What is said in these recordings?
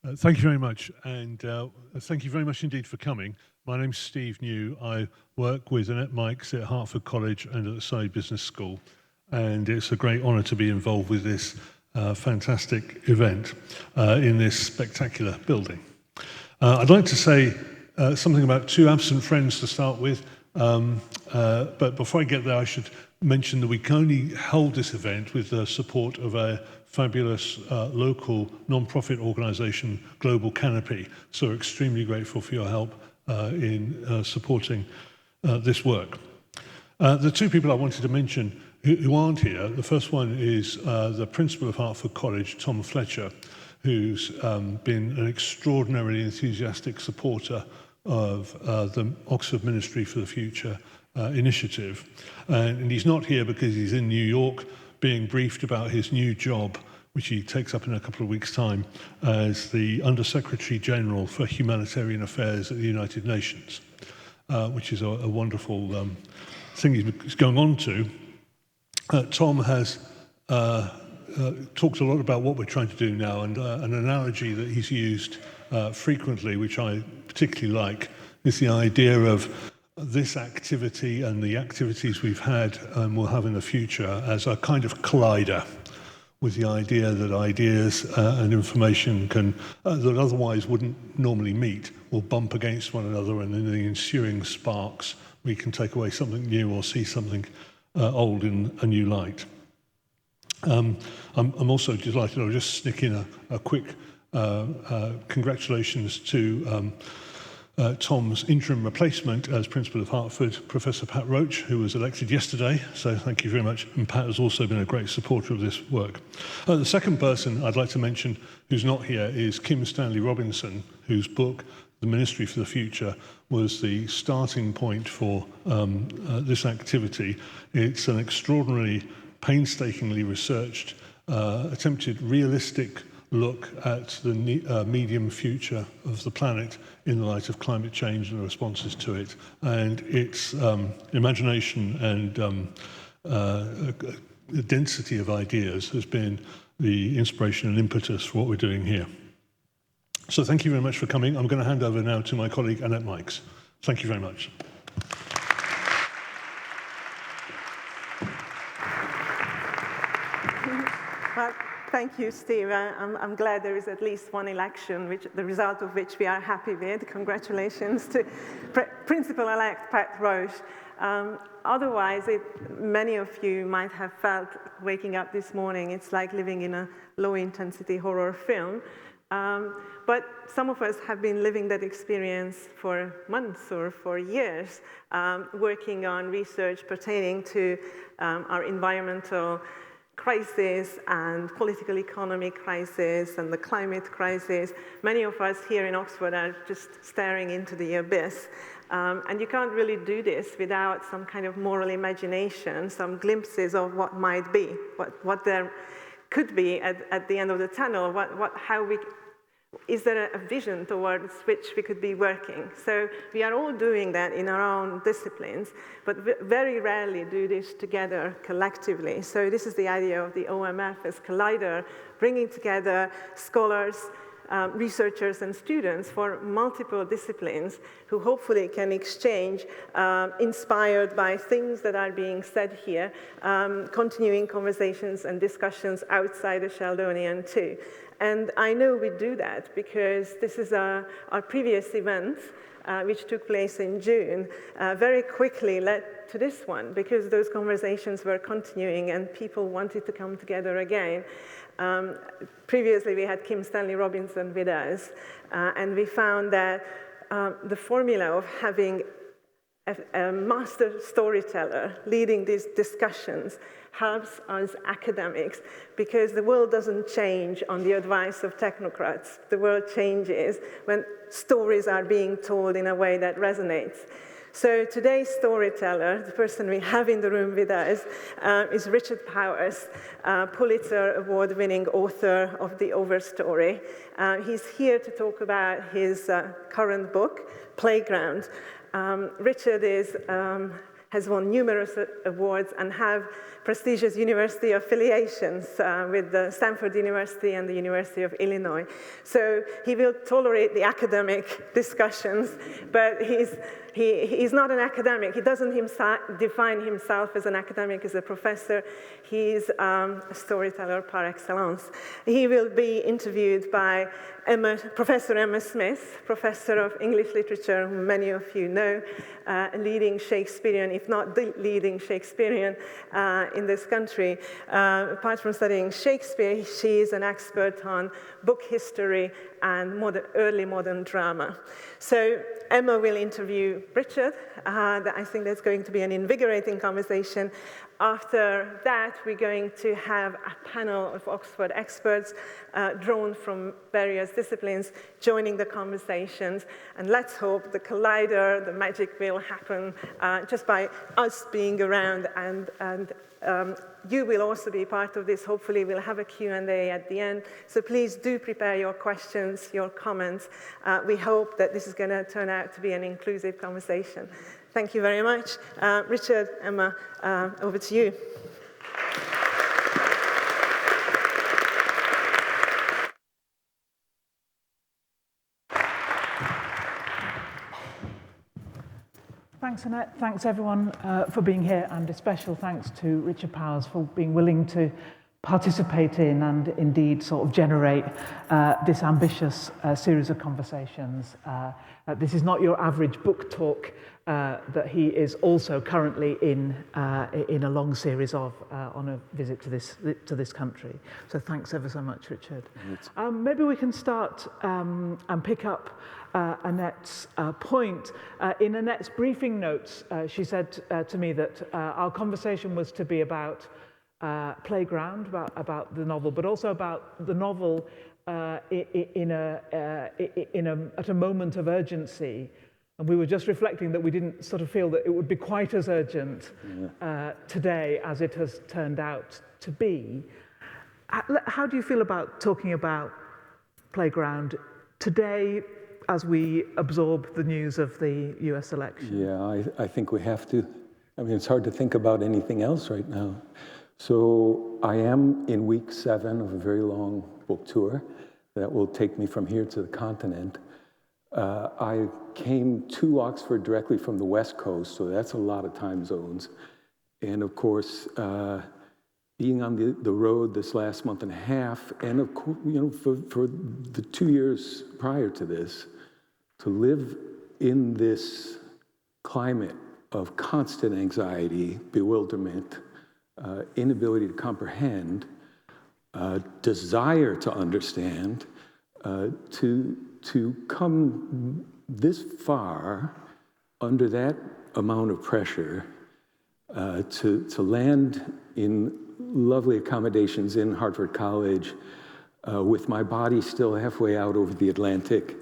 Thank you very much, and thank you very much indeed for coming. My name's Steve New. I work with Annette Mikes at Hertford College and at the Surrey Business School, and it's a great honour to be involved with this fantastic event in this spectacular building. I'd like to say something about two absent friends to start with, but before I get there, I should mention that we can only hold this event with the support of a fabulous local non-profit organisation, Global Canopy. So we're extremely grateful for your help in supporting this work. The two people I wanted to mention who aren't here, the first one is the principal of Hertford College, Tom Fletcher, who's been an extraordinarily enthusiastic supporter of the Oxford Ministry for the Future initiative. And he's not here because he's in New York being briefed about his new job, which he takes up in a couple of weeks' time, as the Under-Secretary General for Humanitarian Affairs at the United Nations, which is a wonderful thing he's going on to. Tom has talked a lot about what we're trying to do now, and an analogy that he's used frequently, which I particularly like, is the idea of this activity and the activities we've had and will have in the future as a kind of collider, with the idea that ideas and information can that otherwise wouldn't normally meet will bump against one another, and in the ensuing sparks we can take away something new or see something old in a new light. I'm also delighted, I'll just stick in a quick congratulations to Tom's interim replacement as Principal of Hertford, Professor Pat Roach, who was elected yesterday, so thank you very much. And Pat has also been a great supporter of this work. The second person I'd like to mention who's not here is Kim Stanley Robinson, whose book, The Ministry for the Future, was the starting point for this activity. It's an extraordinarily, painstakingly researched, attempted realistic look at the medium future of the planet in the light of climate change and the responses to it. And its imagination and the density of ideas has been the inspiration and impetus for what we're doing here. So thank you very much for coming. I'm going to hand over now to my colleague Annette Mikes. Thank you very much. Thank you, Steve. I'm glad there is at least one election, the result of which we are happy with. Congratulations to Principal-elect Pat Roche. Otherwise, many of you might have felt waking up this morning, it's like living in a low-intensity horror film. But some of us have been living that experience for months or for years, working on research pertaining to our environmental crisis and political economy crisis and the climate crisis. Many of us here in Oxford are just staring into the abyss. And you can't really do this without some kind of moral imagination, some glimpses of what might be, what there could be at the end of the tunnel, is there a vision towards which we could be working? So we are all doing that in our own disciplines, but very rarely do this together collectively. So this is the idea of the OMF as collider, bringing together scholars, researchers and students for multiple disciplines who hopefully can exchange, inspired by things that are being said here, continuing conversations and discussions outside of Sheldonian too. And I know we do that because this is our previous event, which took place in June, very quickly led to this one because those conversations were continuing and people wanted to come together again. Previously, we had Kim Stanley Robinson with us, and we found that the formula of having a master storyteller leading these discussions helps us academics because the world doesn't change on the advice of technocrats. The world changes when stories are being told in a way that resonates. So today's storyteller, the person we have in the room with us, is Richard Powers, Pulitzer Award-winning author of the Overstory. He's here to talk about his current book, Playground. Richard is has won numerous awards and have prestigious university affiliations with the Stanford University and the University of Illinois. So he will tolerate the academic discussions, but he's not an academic. He doesn't define himself as an academic, as a professor. He's a storyteller par excellence. He will be interviewed by Professor Emma Smith, professor of English literature, whom many of you know, a leading Shakespearean, if not the leading Shakespearean in this country. Apart from studying Shakespeare, she is an expert on book history and early modern drama. So Emma will interview Richard. I think that's going to be an invigorating conversation. After that, we're going to have a panel of Oxford experts drawn from various disciplines joining the conversations. And let's hope the collider, the magic will happen just by us being around. And you will also be part of this. Hopefully, we'll have a Q&A at the end. So please do prepare your questions, your comments. We hope that this is going to turn out to be an inclusive conversation. Thank you very much. Richard, Emma, over to you. Thanks, Annette. Thanks, everyone, for being here, and a special thanks to Richard Powers for being willing to participate in and indeed sort of generate this ambitious series of conversations. This is not your average book talk that he is also currently in a long series of on a visit to this country. So thanks ever so much, Richard. Maybe we can start and pick up Annette's point. In Annette's briefing notes, she said to me that our conversation was to be about Playground, about the novel, but also about the novel at a moment of urgency. And we were just reflecting that we didn't sort of feel that it would be quite as urgent today as it has turned out to be. How do you feel about talking about Playground today as we absorb the news of the US election? Yeah, I think we have to. I mean, it's hard to think about anything else right now. So I am in week 7 of a very long book tour that will take me from here to the continent. I came to Oxford directly from the West Coast, so that's a lot of time zones. And of course, being on the road this last month and a half, and of course, you know, for the 2 years prior to this, to live in this climate of constant anxiety, bewilderment, inability to comprehend, desire to understand, to come this far under that amount of pressure, to land in lovely accommodations in Hartford College, with my body still halfway out over the Atlantic,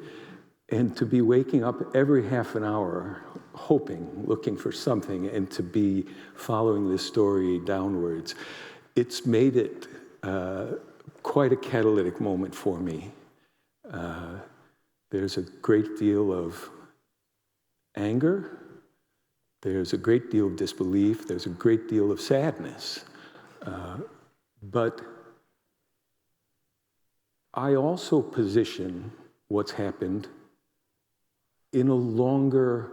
and to be waking up every half an hour, hoping, looking for something, and to be following this story downwards. It's made it quite a catalytic moment for me. There's a great deal of anger. There's a great deal of disbelief. There's a great deal of sadness. But I also position what's happened in a longer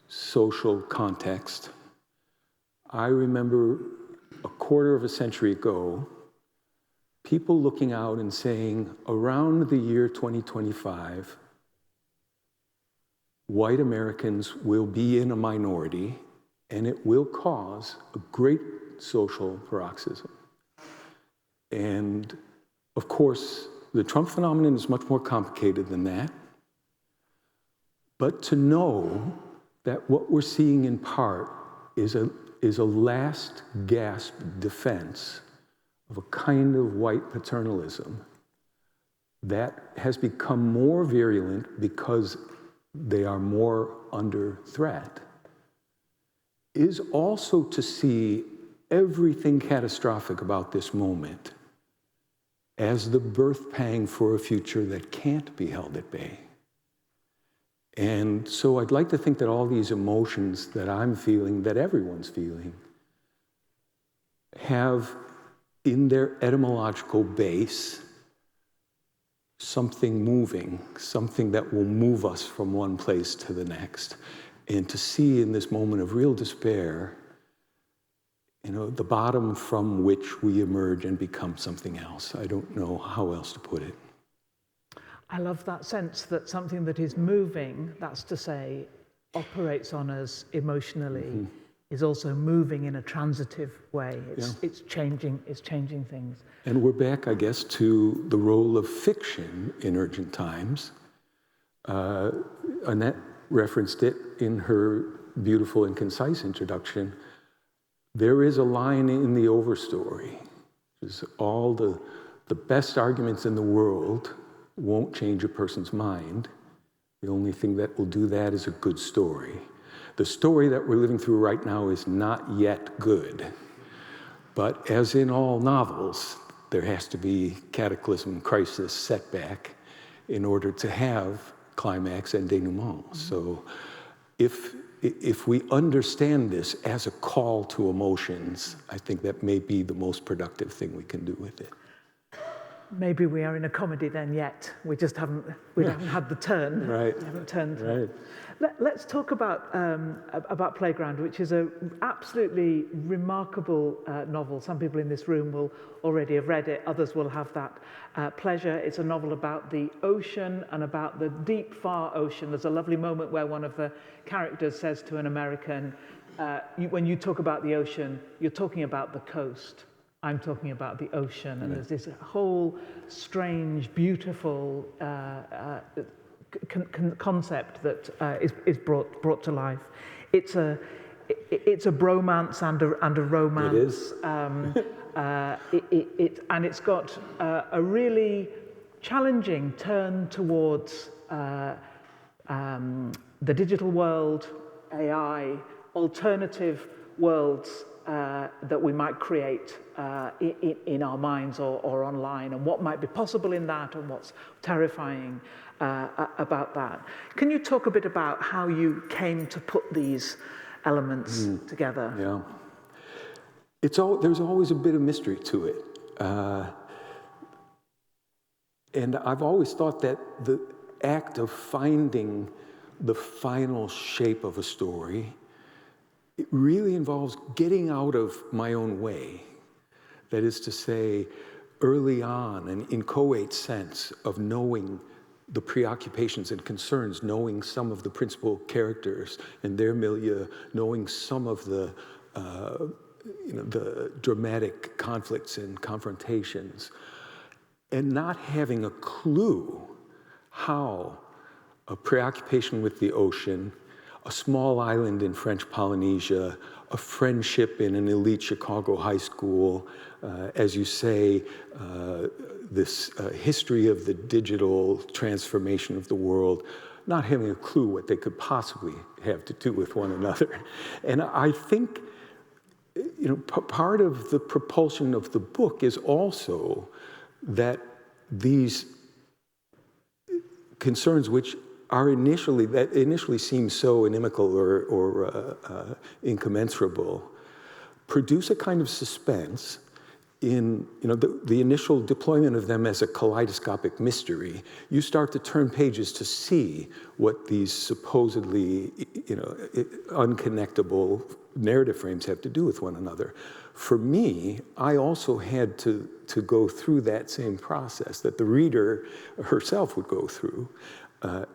social context. I remember a quarter of a century ago, people looking out and saying, around the year 2025, white Americans will be in a minority, and it will cause a great social paroxysm. And of course, the Trump phenomenon is much more complicated than that. But to know that what we're seeing in part is a last gasp defense of a kind of white paternalism that has become more virulent because they are more under threat, is also to see everything catastrophic about this moment as the birth pang for a future that can't be held at bay. And so I'd like to think that all these emotions that I'm feeling, that everyone's feeling, have in their etymological base something moving, something that will move us from one place to the next. And to see in this moment of real despair, the bottom from which we emerge and become something else. I don't know how else to put it. I love that sense that something that is moving, that's to say, operates on us emotionally, is also moving in a transitive way. It's changing things. And we're back, I guess, to the role of fiction in urgent times. Annette referenced it in her beautiful and concise introduction. There is a line in the Overstory, which is all the best arguments in the world won't change a person's mind. The only thing that will do that is a good story. The story that we're living through right now is not yet good. But as in all novels, there has to be cataclysm, crisis, setback in order to have climax and denouement. So if we understand this as a call to emotions, I think that may be the most productive thing we can do with it. Maybe we are in a comedy then yet. We just haven't had the turn. Right. We haven't turned. Right. Let's talk about Playground, which is an absolutely remarkable novel. Some people in this room will already have read it. Others will have that pleasure. It's a novel about the ocean and about the deep, far ocean. There's a lovely moment where one of the characters says to an American, when you talk about the ocean, you're talking about the coast. I'm talking about the ocean. And there's this whole strange, beautiful concept that is brought to life. It's a bromance and a romance. It is. And it's got a really challenging turn towards the digital world, AI, alternative worlds that we might create in our minds or online, and what might be possible in that, and what's terrifying about that. Can you talk a bit about how you came to put these elements together? Yeah. There's always a bit of mystery to it. And I've always thought that the act of finding the final shape of a story, it really involves getting out of my own way. That is to say, early on, an inchoate sense of knowing the preoccupations and concerns, knowing some of the principal characters and their milieu, knowing some of the dramatic conflicts and confrontations, and not having a clue how a preoccupation with the ocean, a small island in French Polynesia, a friendship in an elite Chicago high school, as you say, this history of the digital transformation of the world, not having a clue what they could possibly have to do with one another. And I think, part of the propulsion of the book is also that these concerns, which initially seem so inimical or incommensurable, produce a kind of suspense in the initial deployment of them as a kaleidoscopic mystery. You start to turn pages to see what these supposedly unconnectable narrative frames have to do with one another. For me, I also had to go through that same process that the reader herself would go through,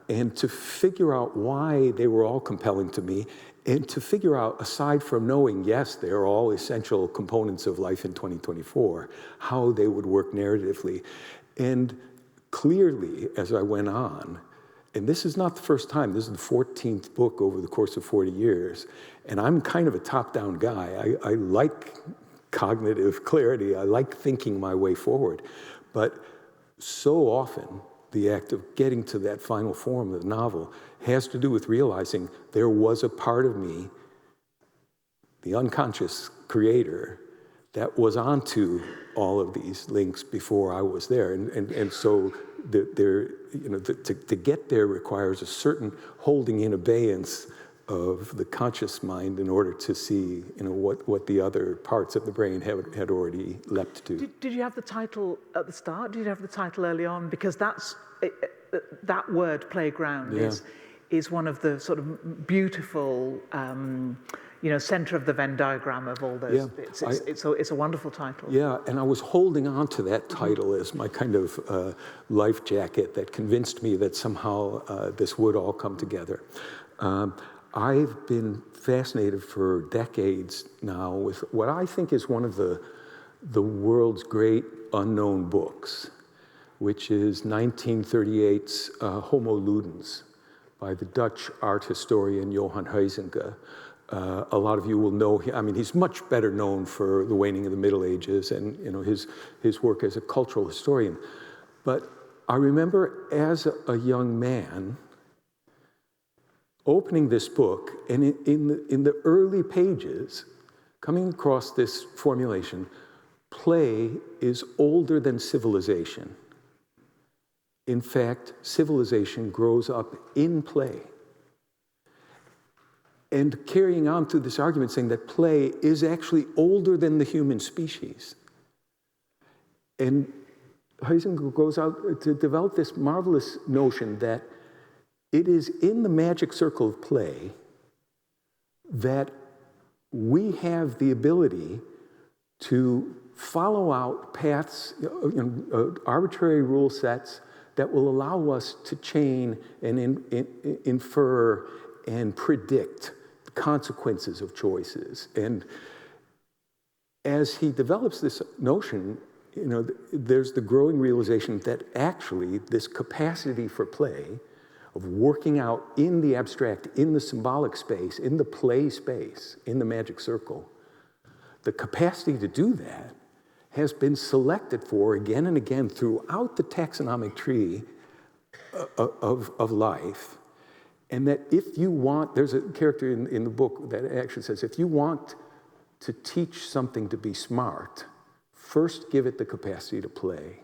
and to figure out why they were all compelling to me, and to figure out, aside from knowing, yes, they are all essential components of life in 2024, how they would work narratively. And clearly, as I went on, and this is not the first time, this is the 14th book over the course of 40 years, and I'm kind of a top-down guy. I like cognitive clarity. I like thinking my way forward. But so often, the act of getting to that final form of the novel has to do with realizing there was a part of me, the unconscious creator, that was onto all of these links before I was there. And so to get there requires a certain holding in abeyance of the conscious mind in order to see, what the other parts of the brain had already leapt to. Did you have the title at the start? Did you have the title early on? Because that word, playground, is one of the sort of beautiful, center of the Venn diagram of all those bits. It's a wonderful title. Yeah, and I was holding on to that title as my kind of life jacket that convinced me that somehow this would all come together. I've been fascinated for decades now with what I think is one of the world's great unknown books, which is 1938's Homo Ludens by the Dutch art historian Johan Huizinga. A lot of you will know him. I mean, he's much better known for the waning of the Middle Ages and his work as a cultural historian. But I remember as a young man opening this book, and in the early pages, coming across this formulation: play is older than civilization. In fact, civilization grows up in play. And carrying on through this argument, saying that play is actually older than the human species. And Huizinga goes out to develop this marvelous notion that it is in the magic circle of play that we have the ability to follow out paths, arbitrary rule sets that will allow us to chain and infer and predict the consequences of choices. And as he develops this notion, there's the growing realization that actually this capacity for play, of working out in the abstract, in the symbolic space, in the play space, in the magic circle, the capacity to do that has been selected for again and again throughout the taxonomic tree of life. And that if you want, there's a character in the book that actually says, if you want to teach something to be smart, first give it the capacity to play.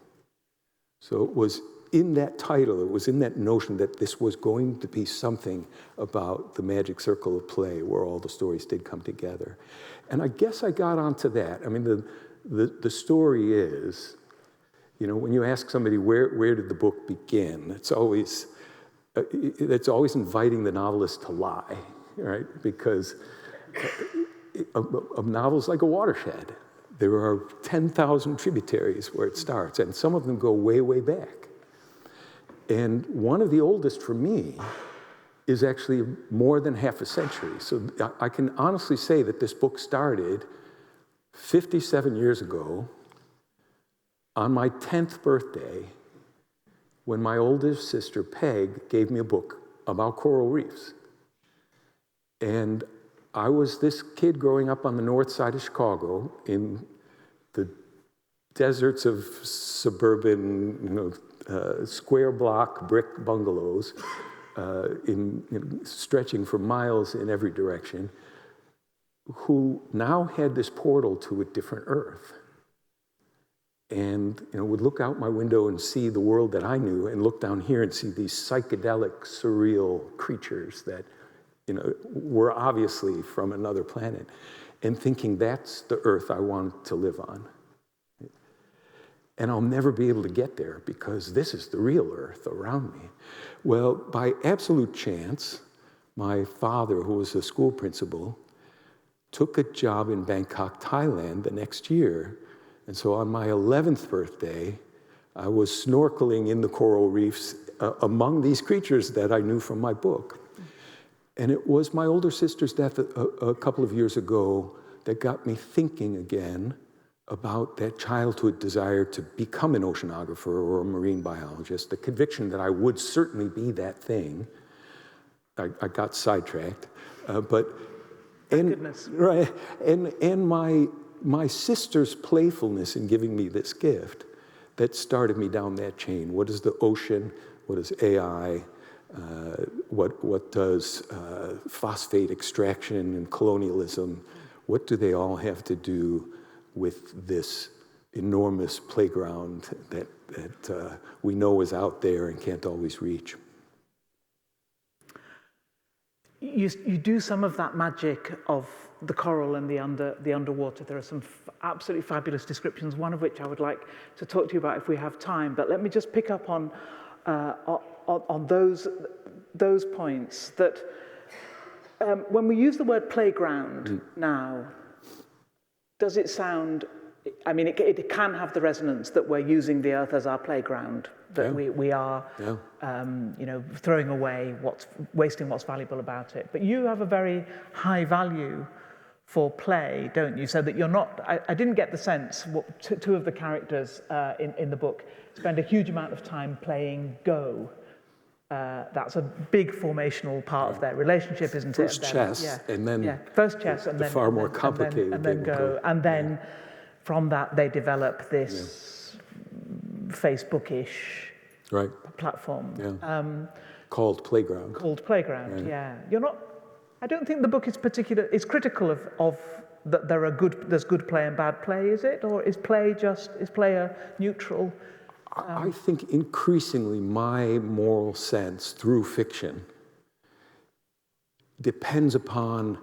So it was in that title, it was in that notion that this was going to be something about the magic circle of play where all the stories did come together. And I guess I got onto that. I mean, the story is, when you ask somebody where did the book begin, it's always inviting the novelist to lie, right? Because a novel's like a watershed. There are 10,000 tributaries where it starts, and some of them go way, way back. And one of the oldest for me is actually more than half a century. So I can honestly say that this book started 57 years ago on my 10th birthday, when my oldest sister, Peg, gave me a book about coral reefs. And I was this kid growing up on the north side of Chicago in the deserts of suburban, square block brick bungalows, stretching for miles in every direction, who now had this portal to a different earth. And would look out my window and see the world that I knew, and look down here and see these psychedelic, surreal creatures that were obviously from another planet, and thinking that's the earth I want to live on. And I'll never be able to get there because this is the real earth around me. Well, by absolute chance, my father, who was a school principal, took a job in Bangkok, Thailand the next year. And so on my 11th birthday, I was snorkeling in the coral reefs among these creatures that I knew from my book. And it was my older sister's death a couple of years ago that got me thinking again about that childhood desire to become an oceanographer or a marine biologist, the conviction that I would certainly be that thing. I got sidetracked, Goodness. Right, and my sister's playfulness in giving me this gift that started me down that chain. What is the ocean? What is AI? What does phosphate extraction and colonialism? What do they all have to do with this, enormous playground that we know is out there and can't always reach. You do some of that magic of the coral and the underwater. There are some absolutely fabulous descriptions, one of which I would like to talk to you about if we have time. But let me just pick up on those points that when we use the word playground now, does it sound, I mean, it can have the resonance that we're using the earth as our playground, that we are, you know, throwing away wasting what's valuable about it. But you have a very high value for play, don't you? So that you're not, I didn't get the sense, two of the characters in the book spend a huge amount of time playing Go. That's a big formational part of their relationship, isn't it? First chess, and then first chess, and then far more complicated and then Go, and then from that they develop this Facebook-ish platform called Playground. You're not. I don't think the book is particular. It's critical of that there's good play and bad play. Is it, or is play a neutral? I think increasingly my moral sense through fiction depends upon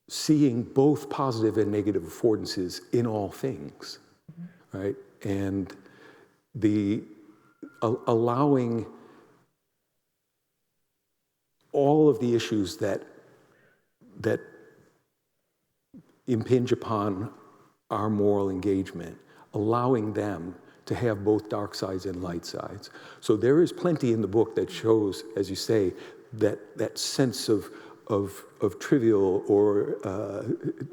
seeing both positive and negative affordances in all things, right? And allowing all of the issues that impinge upon our moral engagement, allowing them to have both dark sides and light sides. So there is plenty in the book that shows, as you say, that sense of trivial or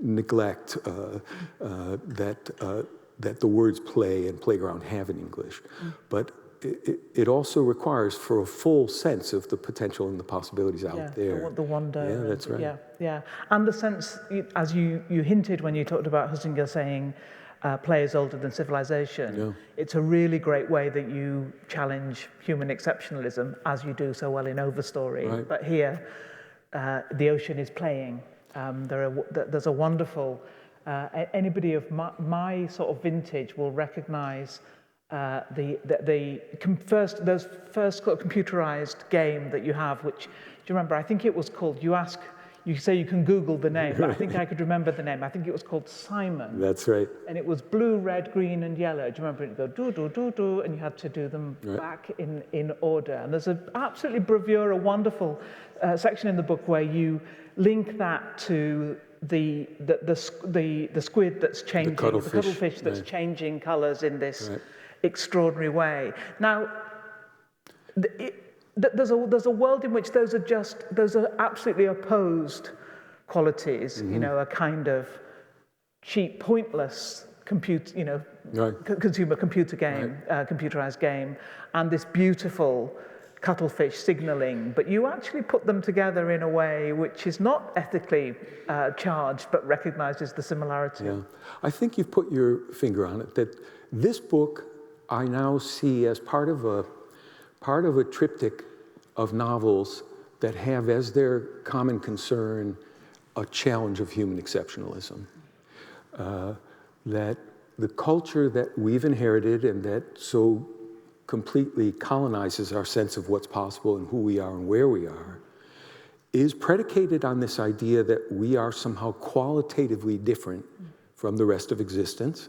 neglect that the words play and playground have in English. But it also requires for a full sense of the potential and the possibilities out there. The wonder. Yeah, that's right. Yeah. And the sense, as you hinted when you talked about Huizinga saying, play is older than civilization. It's a really great way that you challenge human exceptionalism, as you do so well in Overstory. Right. But here, the ocean is playing. There's a wonderful, anybody of my sort of vintage will recognize those first computerized game that you have, which, do you remember? I think it was called, you say you can Google the name, but I think I could remember the name. I think it was called Simon. That's right. And it was blue, red, green, and yellow. Do you remember? It'd go do, do, do, do, and you had to do them back in order. And there's an absolutely bravura, wonderful section in the book where you link that to the squid that's changing, the cuttlefish that's changing colours in this extraordinary way. Now, there's a world in which those are absolutely opposed qualities. You know, a kind of cheap, pointless consumer computer game, computerized game, and this beautiful cuttlefish signaling. But you actually put them together in a way which is not ethically charged, but recognizes the similarity. Yeah, I think you've put your finger on it. That this book I now see as part of a triptych of novels that have as their common concern a challenge of human exceptionalism. That the culture that we've inherited and that so completely colonizes our sense of what's possible and who we are and where we are is predicated on this idea that we are somehow qualitatively different from the rest of existence,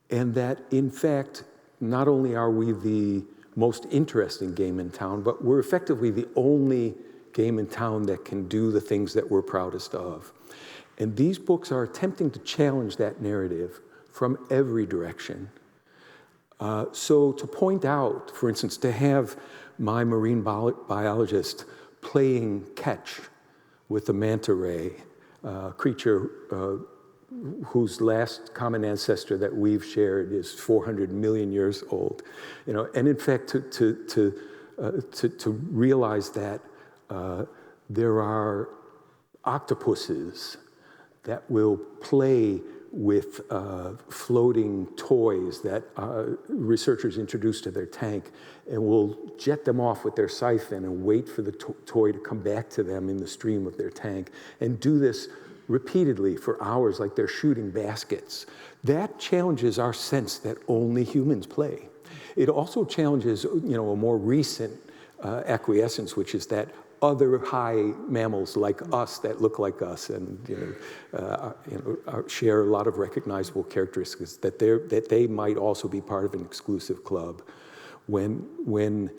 and that, in fact, not only are we the most interesting game in town, but we're effectively the only game in town that can do the things that we're proudest of. And these books are attempting to challenge that narrative from every direction. So to point out, for instance, to have my marine biologist playing catch with a manta ray, creature whose last common ancestor that we've shared is 400 million years old, you know, and in fact to realize that there are octopuses that will play with floating toys that researchers introduce to their tank, and will jet them off with their siphon and wait for the toy to come back to them in the stream of their tank, and do this repeatedly for hours like they're shooting baskets. That challenges our sense that only humans play. It also challenges, a more recent acquiescence, which is that other high mammals like us that look like us and share a lot of recognizable characteristics, that they might also be part of an exclusive club. When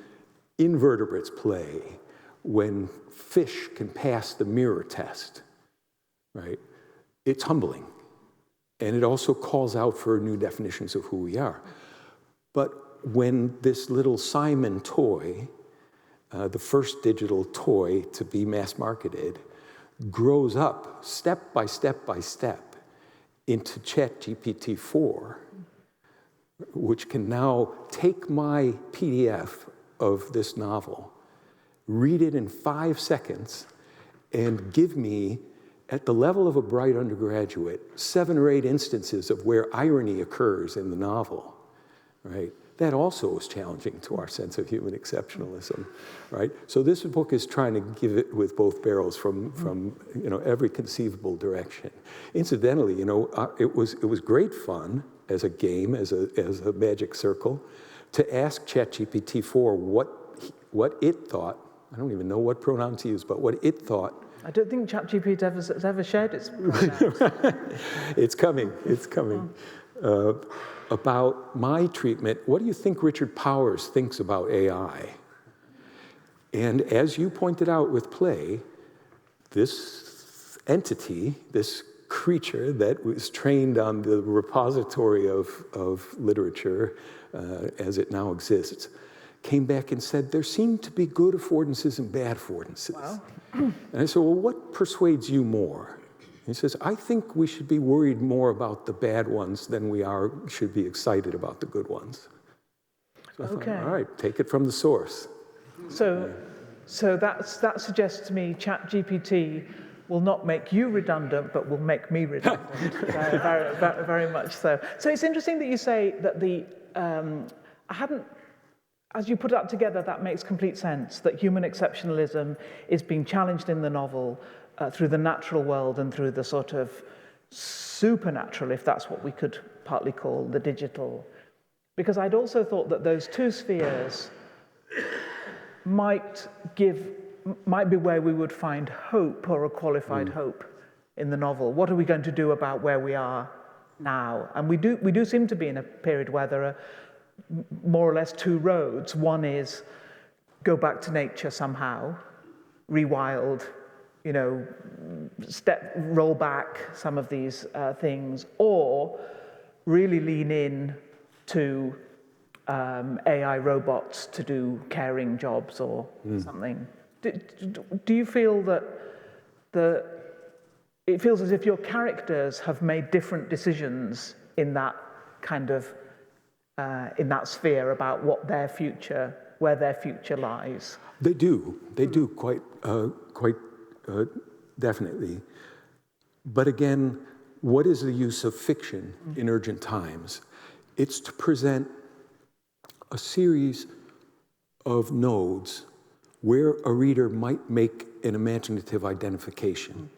invertebrates play, when fish can pass the mirror test, right? It's humbling. And it also calls out for new definitions of who we are. But when this little Simon toy, the first digital toy to be mass marketed, grows up step by step by step into ChatGPT-4, which can now take my PDF of this novel, read it in 5 seconds, and give me, at the level of a bright undergraduate, 7 or 8 instances of where irony occurs in the novel, right? That also is challenging to our sense of human exceptionalism, right? So this book is trying to give it with both barrels from every conceivable direction. Incidentally, it was great fun as a game, as a magic circle, to ask ChatGPT-4 what it thought. I don't even know what pronouns to use, but what it thought. I don't think ChatGPT has ever shared its pronouns. It's coming. It's coming. About my treatment, what do you think Richard Powers thinks about AI? And as you pointed out with play, this entity, this creature that was trained on the repository of literature as it now exists, came back and said, there seem to be good affordances and bad affordances. Wow. And I said, well, what persuades you more? He says, I think we should be worried more about the bad ones than we should be excited about the good ones. So I thought, all right, take it from the source. So that suggests to me ChatGPT will not make you redundant, but will make me redundant. very, very much so. So it's interesting that you say that as you put that together, that makes complete sense, that human exceptionalism is being challenged in the novel through the natural world and through the sort of supernatural, if that's what we could partly call the digital. Because I'd also thought that those two spheres might be where we would find hope, or a qualified hope, in the novel. What are we going to do about where we are now? And we do seem to be in a period where there are more or less two roads. One is go back to nature somehow, rewild, roll back some of these things, or really lean in to AI robots to do caring jobs or something. Do you feel that it feels as if your characters have made different decisions in that kind of in that sphere about where their future lies? They do quite definitely. But again, what is the use of fiction in urgent times? It's to present a series of nodes where a reader might make an imaginative identification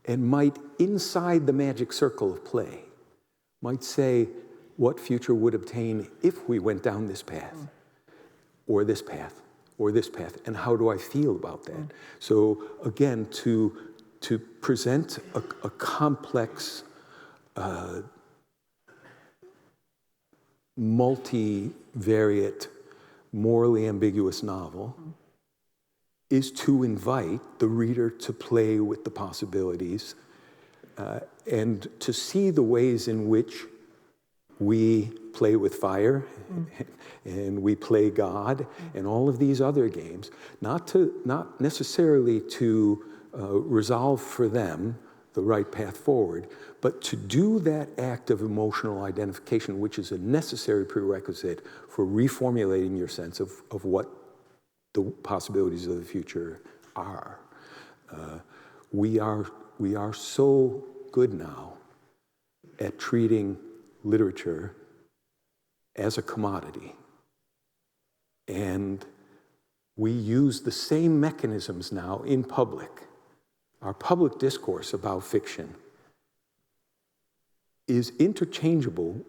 and might, inside the magic circle of play, might say, what future would obtain if we went down this path, or this path, or this path, and how do I feel about that? So again, to present a complex, multivariate, morally ambiguous novel is to invite the reader to play with the possibilities and to see the ways in which we play with fire and we play God and all of these other games, not necessarily to resolve for them the right path forward, but to do that act of emotional identification, which is a necessary prerequisite for reformulating your sense of what the possibilities of the future are. We are so good now at treating literature as a commodity. And we use the same mechanisms now in public our public discourse about fiction is interchangeable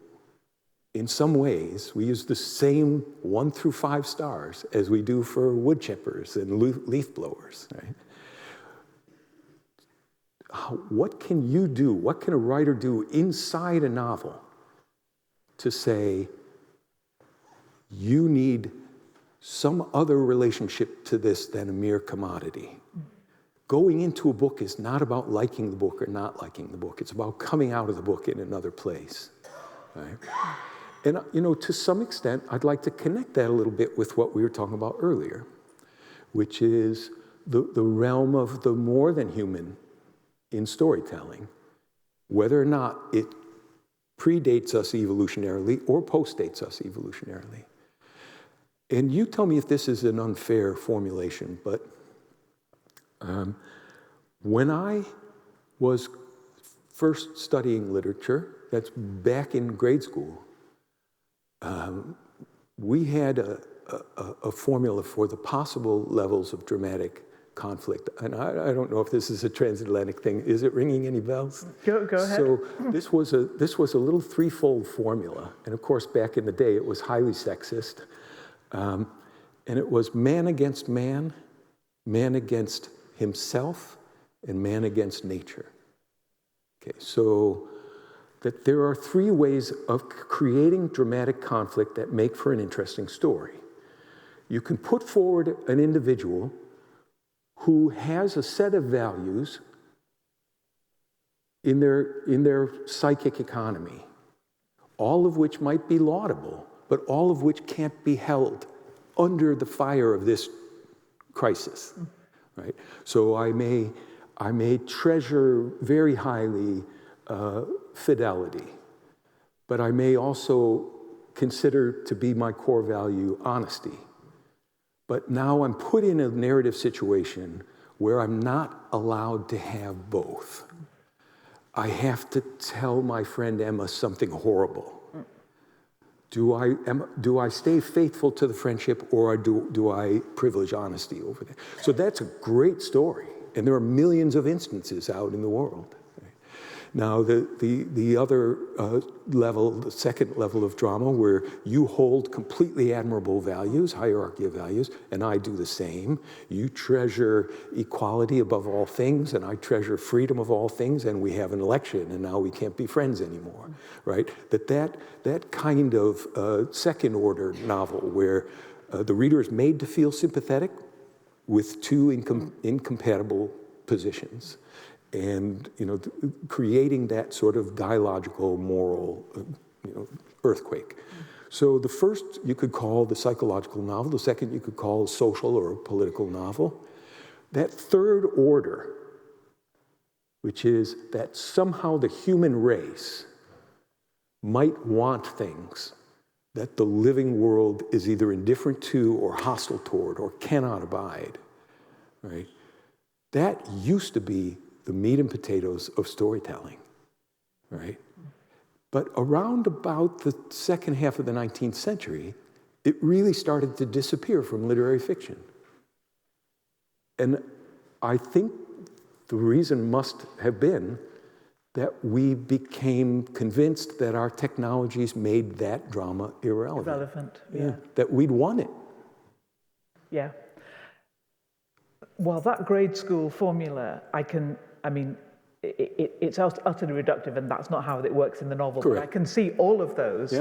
in some ways. We use the same 1 through 5 stars as we do for wood chippers and leaf blowers, right? What can you do? What can a writer do inside a novel to say, you need some other relationship to this than a mere commodity? Going into a book is not about liking the book or not liking the book. It's about coming out of the book in another place, right? And, to some extent, I'd like to connect that a little bit with what we were talking about earlier, which is the realm of the more than human in storytelling, whether or not it predates us evolutionarily or postdates us evolutionarily. And you tell me if this is an unfair formulation, but when I was first studying literature, that's back in grade school, we had a formula for the possible levels of dramatic conflict. And I don't know if this is a transatlantic thing. Is it ringing any bells? Go ahead. So this was a little threefold formula. And of course, back in the day, it was highly sexist. And it was man against man against himself, and man against nature. Okay, so that there are 3 ways of creating dramatic conflict that make for an interesting story. You can put forward an individual who has a set of values in their psychic economy, all of which might be laudable, but all of which can't be held under the fire of this crisis, right? So I may treasure very highly fidelity, but I may also consider to be my core value honesty. But now I'm put in a narrative situation where I'm not allowed to have both. I have to tell my friend Emma something horrible. Do I stay faithful to the friendship, or do I privilege honesty over that? So that's a great story, and there are millions of instances out in the world. Now, the other level, the second level of drama, where you hold completely admirable values, hierarchy of values, and I do the same. You treasure equality above all things, and I treasure freedom of all things, and we have an election, and now we can't be friends anymore, right? That kind of second-order novel where the reader is made to feel sympathetic with 2 incompatible positions. And creating that sort of dialogical, moral, earthquake. So the first you could call the psychological novel. The second you could call a social or a political novel. That third order, which is that somehow the human race might want things that the living world is either indifferent to or hostile toward or cannot abide, right? That used to be the meat and potatoes of storytelling, right? But around about the second half of the 19th century, it really started to disappear from literary fiction. And I think the reason must have been that we became convinced that our technologies made that drama irrelevant. Yeah. That we'd won it. Yeah. Well, that grade school formula, it's utterly reductive, and that's not how it works in the novel. Correct. But I can see all of those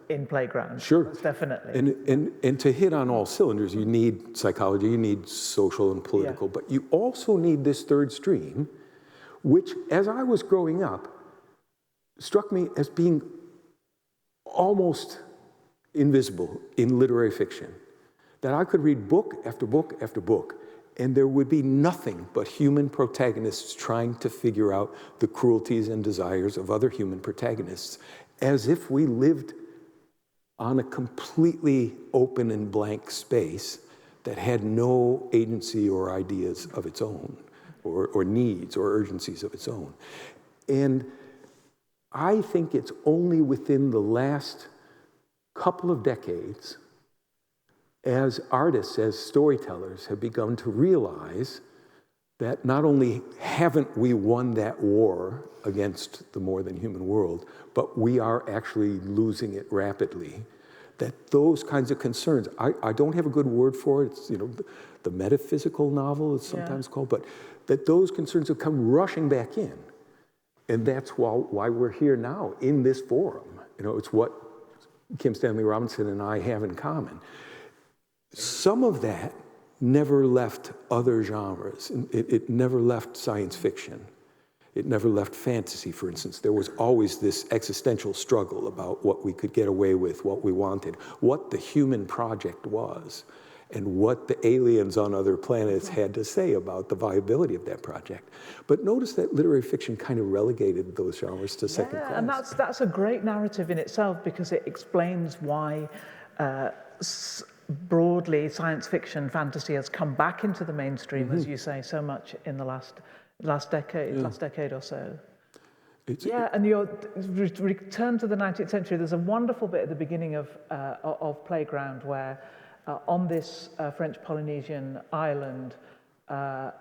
in Playground. Sure. Most definitely. And to hit on all cylinders, you need psychology, you need social and political, but you also need this third stream, which, as I was growing up, struck me as being almost invisible in literary fiction. That I could read book after book after book, and there would be nothing but human protagonists trying to figure out the cruelties and desires of other human protagonists, as if we lived on a completely open and blank space that had no agency or ideas of its own, or needs or urgencies of its own. And I think it's only within the last couple of decades, as artists, as storytellers, have begun to realize that not only haven't we won that war against the more than human world, but we are actually losing it rapidly. That those kinds of concerns, I don't have a good word for it, it's, the metaphysical novel is sometimes called, but that those concerns have come rushing back in. And that's why we're here now in this forum. It's what Kim Stanley Robinson and I have in common. Some of that never left other genres. It never left science fiction. It never left fantasy, for instance. There was always this existential struggle about what we could get away with, what we wanted, what the human project was, and what the aliens on other planets had to say about the viability of that project. But notice that literary fiction kind of relegated those genres to second class. And that's a great narrative in itself, because it explains why broadly science fiction, fantasy has come back into the mainstream, as you say, so much in the last decade or so. And you return to the 19th century. There's a wonderful bit at the beginning of Playground where on this French Polynesian island, a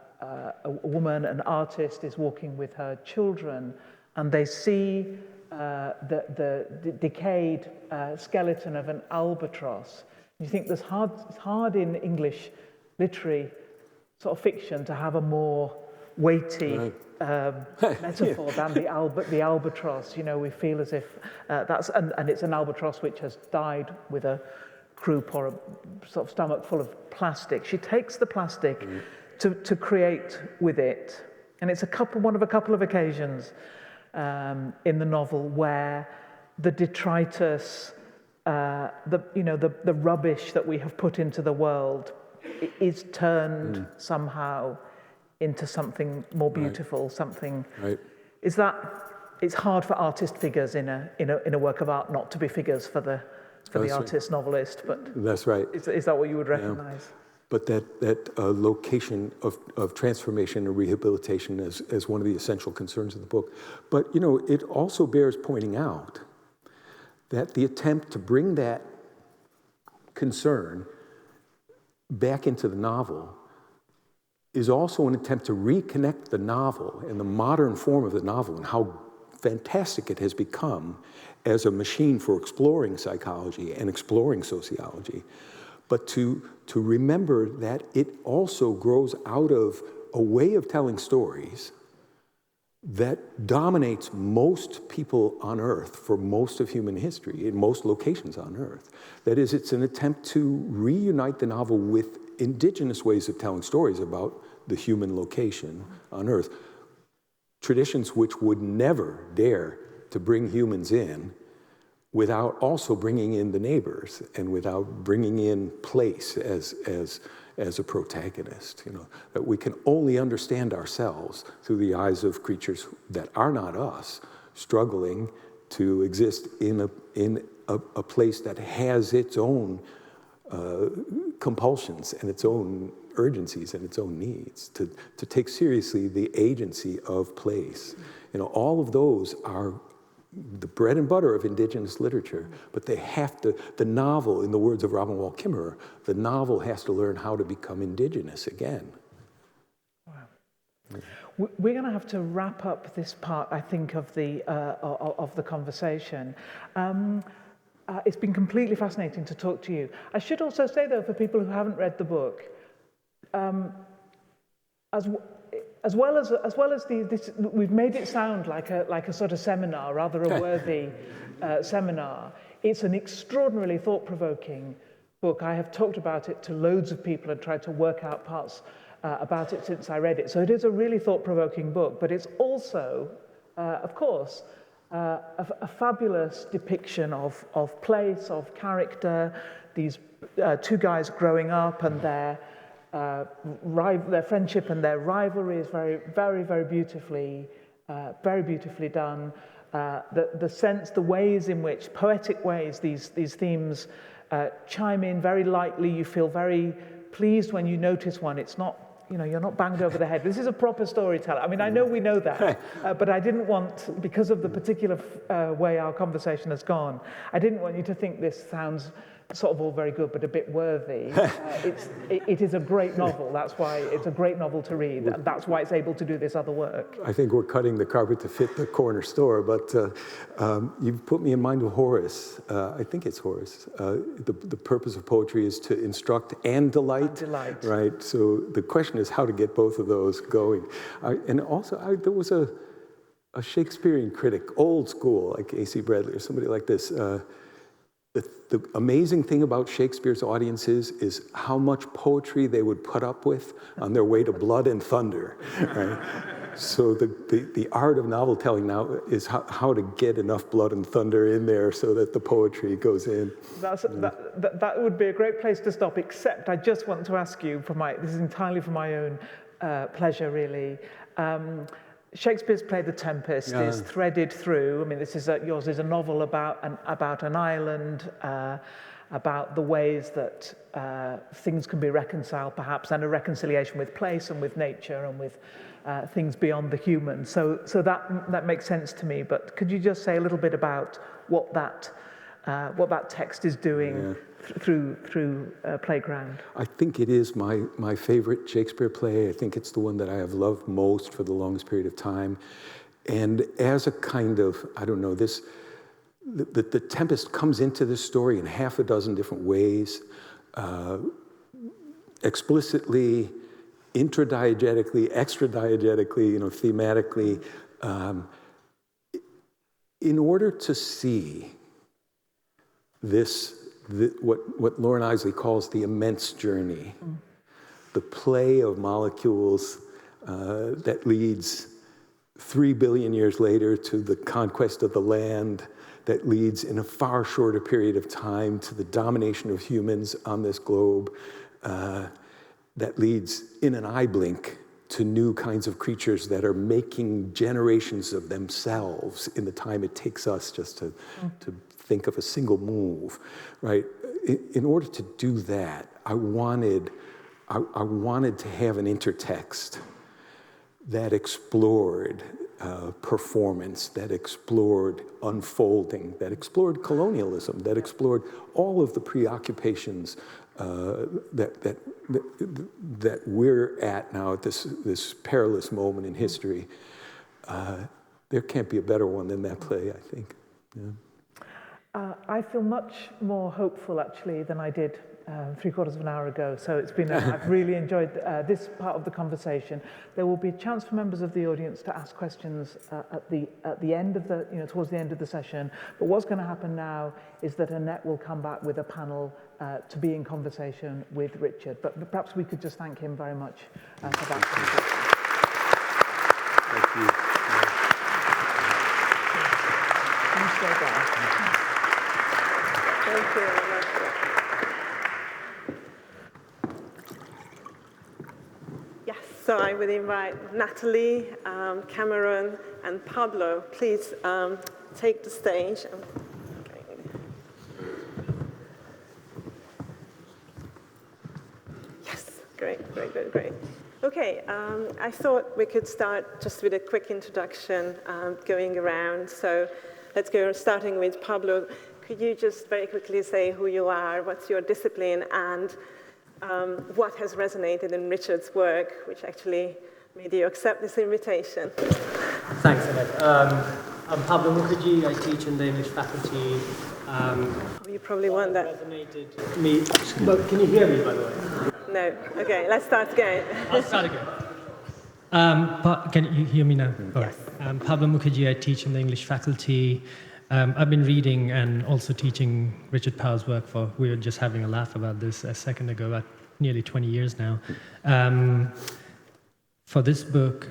woman, an artist, is walking with her children, and they see the decayed skeleton of an albatross. You think it's hard in English literary sort of fiction to have a more weighty metaphor than the albatross. We feel as if that's, and it's an albatross which has died with a croup or a sort of stomach full of plastic. She takes the plastic to create with it, and it's one of a couple of occasions in the novel where the detritus, the rubbish that we have put into the world is turned somehow into something more beautiful, something. Right. Is that it's hard for artist figures in a work of art not to be figures for the artist novelist, but that's right. Is that what you would recognize? But that location of transformation and rehabilitation as one of the essential concerns of the book. But it also bears pointing out that the attempt to bring that concern back into the novel is also an attempt to reconnect the novel and the modern form of the novel and how fantastic it has become as a machine for exploring psychology and exploring sociology, but to remember that it also grows out of a way of telling stories that dominates most people on Earth for most of human history, in most locations on Earth. That is, it's an attempt to reunite the novel with indigenous ways of telling stories about the human location on Earth. Traditions which would never dare to bring humans in without also bringing in the neighbors and without bringing in place as a protagonist. That we can only understand ourselves through the eyes of creatures that are not us, struggling to exist in a place that has its own compulsions and its own urgencies and its own needs, to take seriously the agency of place. All of those are the bread and butter of indigenous literature, but they have to, the novel, in the words of Robin Wall Kimmerer, the novel has to learn how to become indigenous again. Wow. We're going to have to wrap up this part, I think, of the conversation. It's been completely fascinating to talk to you. I should also say, though, for people who haven't read the book, as well as this, we've made it sound like a sort of seminar, rather a worthy seminar. It's an extraordinarily thought-provoking book. I have talked about it to loads of people and tried to work out parts about it since I read it. So it is a really thought-provoking book, but it's also, of course, a fabulous depiction of place, of character. These two guys growing up and their friendship and their rivalry is very, very, very beautifully done. The sense, the ways in which, poetic ways, these themes chime in very lightly. You feel very pleased when you notice one. It's not, you're not banged over the head. This is a proper storyteller. I mean, I know we know that, but I didn't want, because of the particular way our conversation has gone, I didn't want you to think this sounds sort of all very good, but a bit worthy. It is a great novel. That's why it's a great novel to read. And that's why it's able to do this other work. I think we're cutting the carpet to fit the corner store, but you've put me in mind of Horace. I think it's Horace. The purpose of poetry is to instruct and delight. And delight. Right. So the question is how to get both of those going. And also, there was a Shakespearean critic, old school, like A.C. Bradley or somebody like this. The amazing thing about Shakespeare's audiences is how much poetry they would put up with on their way to blood and thunder. Right? So the art of novel telling now is how to get enough blood and thunder in there so that the poetry goes in. That would be a great place to stop, except I just want to ask you, this is entirely for my own pleasure, really. Shakespeare's play The Tempest is threaded through. I mean, yours is a novel about an island, about the ways that things can be reconciled, perhaps, and a reconciliation with place and with nature and with things beyond the human. So that makes sense to me. But could you just say a little bit about what that text is doing through Playground? I think it is my favorite Shakespeare play. I think it's the one that I have loved most for the longest period of time. And as a kind of, I don't know, the Tempest comes into this story in half a dozen different ways, explicitly, intradiegetically, extradiegetically, thematically, in order to see what Lauren Isley calls the immense journey, the play of molecules that leads 3 billion years later to the conquest of the land, that leads in a far shorter period of time to the domination of humans on this globe, that leads in an eye blink to new kinds of creatures that are making generations of themselves in the time it takes us just to think of a single move, right? In order to do that, I wanted to have an intertext that explored performance, that explored unfolding, that explored colonialism, that explored all of the preoccupations that we're at now at this perilous moment in history. There can't be a better one than that play, I think. Yeah. I feel much more hopeful, actually, than I did 3/4 of an hour ago. So it's been, I've really enjoyed this part of the conversation. There will be a chance for members of the audience to ask questions at the end of towards the end of the session. But what's going to happen now is that Annette will come back with a panel to be in conversation with Richard. But perhaps we could just thank him very much for that conversation. Thank you. Can you stay there? Thank you very much. Yes, so I would invite Natalie, Cameron, and Pablo. Please take the stage. Yes, great. Okay, I thought we could start just with a quick introduction going around. So let's go starting with Pablo. Could you just very quickly say who you are, what's your discipline, and what has resonated in Richard's work, which actually made you accept this invitation? Thanks, Annette. I'm Pablo Mukherjee. I teach in the English faculty. You probably want that. Resonated me. Well, can you hear me, by the way? No. Okay, let's start again. I'll start again. Can you hear me now? All right. I'm Pablo Mukherjee. I teach in the English faculty. I've been reading and also teaching Richard Powell's work we were just having a laugh about this a second ago, about nearly 20 years now. For this book,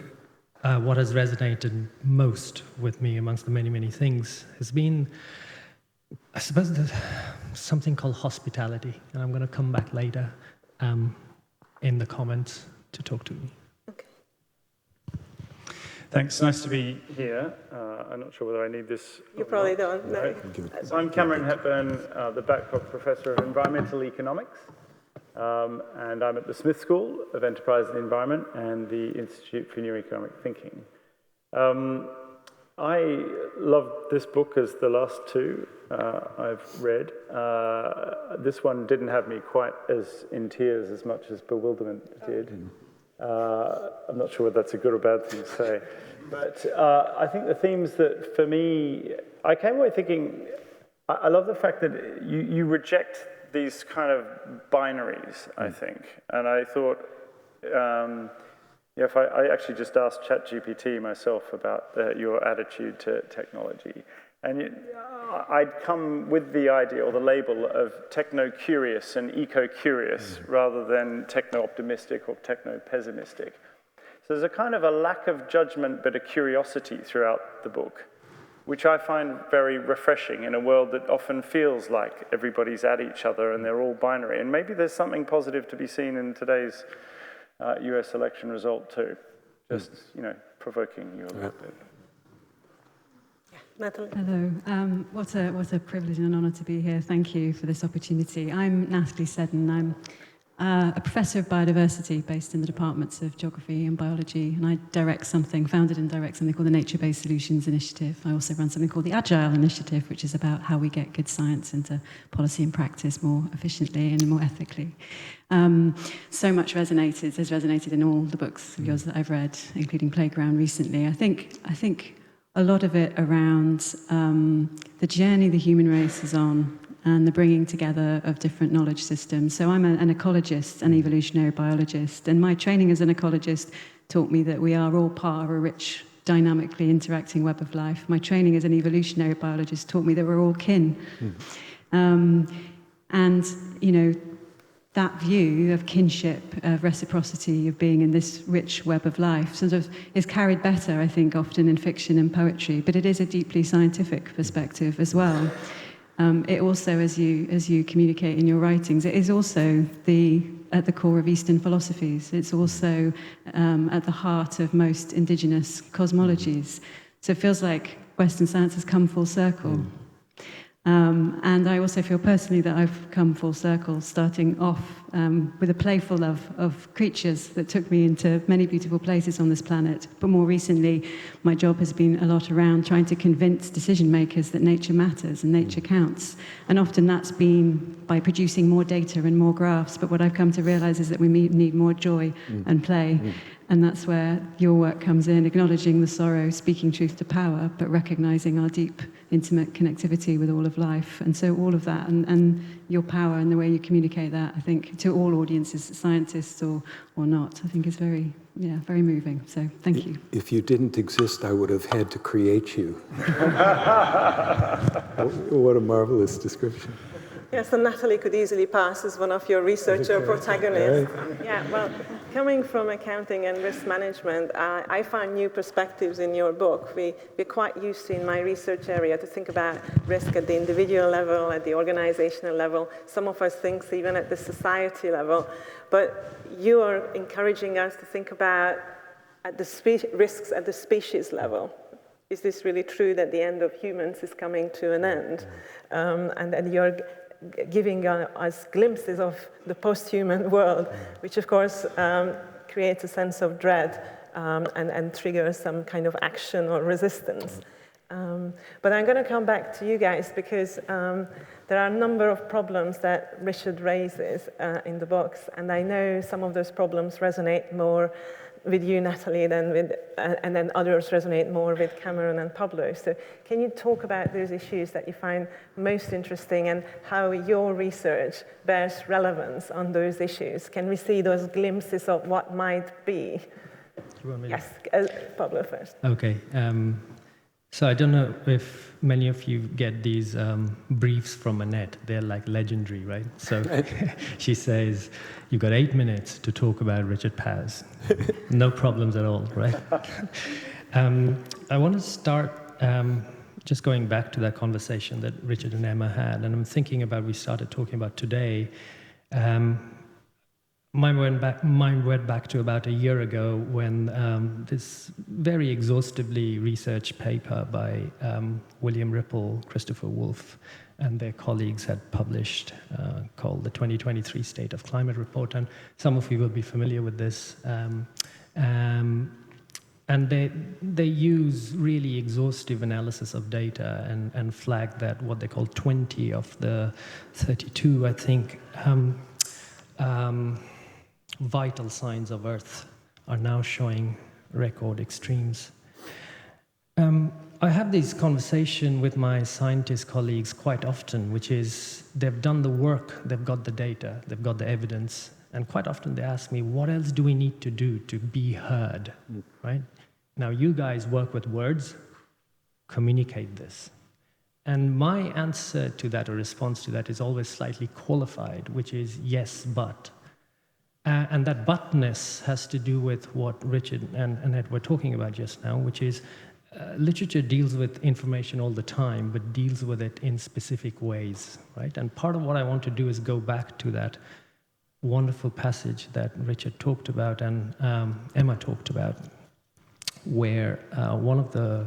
what has resonated most with me amongst the many, many things has been, I suppose, something called hospitality. And I'm going to come back later in the comments to talk to you. Thanks, nice to be here. I'm not sure whether I need this. You probably don't, no. Right. So I'm Cameron Hepburn, the Babcock Professor of Environmental Economics, and I'm at the Smith School of Enterprise and the Environment and the Institute for New Economic Thinking. I loved this book as the last two I've read. This one didn't have me quite as in tears as much as Bewilderment did. I'm not sure whether that's a good or bad thing to say. But I think the themes that, for me, I came away thinking, I love the fact that you reject these kind of binaries, I think. And I thought, if I actually just asked ChatGPT myself about your attitude to technology, and I'd come with the idea or the label of techno-curious and eco-curious rather than techno-optimistic or techno-pessimistic. So there's a kind of a lack of judgment but a curiosity throughout the book, which I find very refreshing in a world that often feels like everybody's at each other and they're all binary. And maybe there's something positive to be seen in today's US election result too. Just, provoking you a little bit. Natalie. Hello. What a privilege and an honour to be here. Thank you for this opportunity. I'm Natalie Seddon. I'm a professor of biodiversity based in the departments of geography and biology, and I founded and direct something called the Nature-Based Solutions Initiative. I also run something called the Agile Initiative, which is about how we get good science into policy and practice more efficiently and more ethically. So much has resonated in all the books of yours that I've read, including Playground recently. I think a lot of it around the journey the human race is on and the bringing together of different knowledge systems. So I'm an ecologist, an evolutionary biologist, and my training as an ecologist taught me that we are all part of a rich, dynamically interacting web of life. My training as an evolutionary biologist taught me that we're all kin. That view of kinship, of reciprocity, of being in this rich web of life sort of is carried better, I think, often in fiction and poetry, but it is a deeply scientific perspective as well. It also, as you communicate in your writings, it is also at the core of Eastern philosophies. It's also at the heart of most indigenous cosmologies. So it feels like Western science has come full circle. And I also feel personally that I've come full circle, starting off with a playful love of creatures that took me into many beautiful places on this planet. But more recently, my job has been a lot around trying to convince decision makers that nature matters and nature counts. And often that's been by producing more data and more graphs. But what I've come to realize is that we need more joy and play. And that's where your work comes in, acknowledging the sorrow, speaking truth to power, but recognizing our deep, intimate connectivity with all of life. And so all of that, and your power and the way you communicate that, I think, to all audiences, scientists or not, I think is very moving. So thank you. If you didn't exist, I would have had to create you. What a marvelous description. Yes, and Natalie could easily pass as one of your researcher protagonists. Right. Yeah, well, coming from accounting and risk management, I find new perspectives in your book. We're quite used to, in my research area, to think about risk at the individual level, at the organizational level. Some of us think even at the society level. But you are encouraging us to think about risks at the species level. Is this really true that the end of humans is coming to an end? And you're giving us glimpses of the post-human world, which of course creates a sense of dread and triggers some kind of action or resistance. But I'm going to come back to you guys because there are a number of problems that Richard raises in the books, and I know some of those problems resonate more with you, Natalie, and then others resonate more with Cameron and Pablo. So can you talk about those issues that you find most interesting and how your research bears relevance on those issues? Can we see those glimpses of what might be? You want me yes, Pablo first. Okay. So I don't know if many of you get these briefs from Annette. They're like legendary, right? So she says, you've got 8 minutes to talk about Richard Paz. No problems at all, right? I want to start just going back to that conversation that Richard and Emma had. And I'm thinking about, we started talking about today. Mine went back to about a year ago when this very exhaustively researched paper by William Ripple, Christopher Wolfe, and their colleagues had published called the 2023 State of Climate Report. And some of you will be familiar with this. And they use really exhaustive analysis of data and flag that what they call 20 of the 32, I think, vital signs of Earth are now showing record extremes. I have this conversation with my scientist colleagues quite often, which is they've done the work, they've got the data, they've got the evidence, and quite often they ask me, what else do we need to do to be heard, right? Now, you guys work with words, communicate this. And my answer to that, or response to that, is always slightly qualified, which is yes, but. And that butness has to do with what Richard and Ed were talking about just now, which is literature deals with information all the time, but deals with it in specific ways, right? And part of what I want to do is go back to that wonderful passage that Richard talked about and Emma talked about, where one of the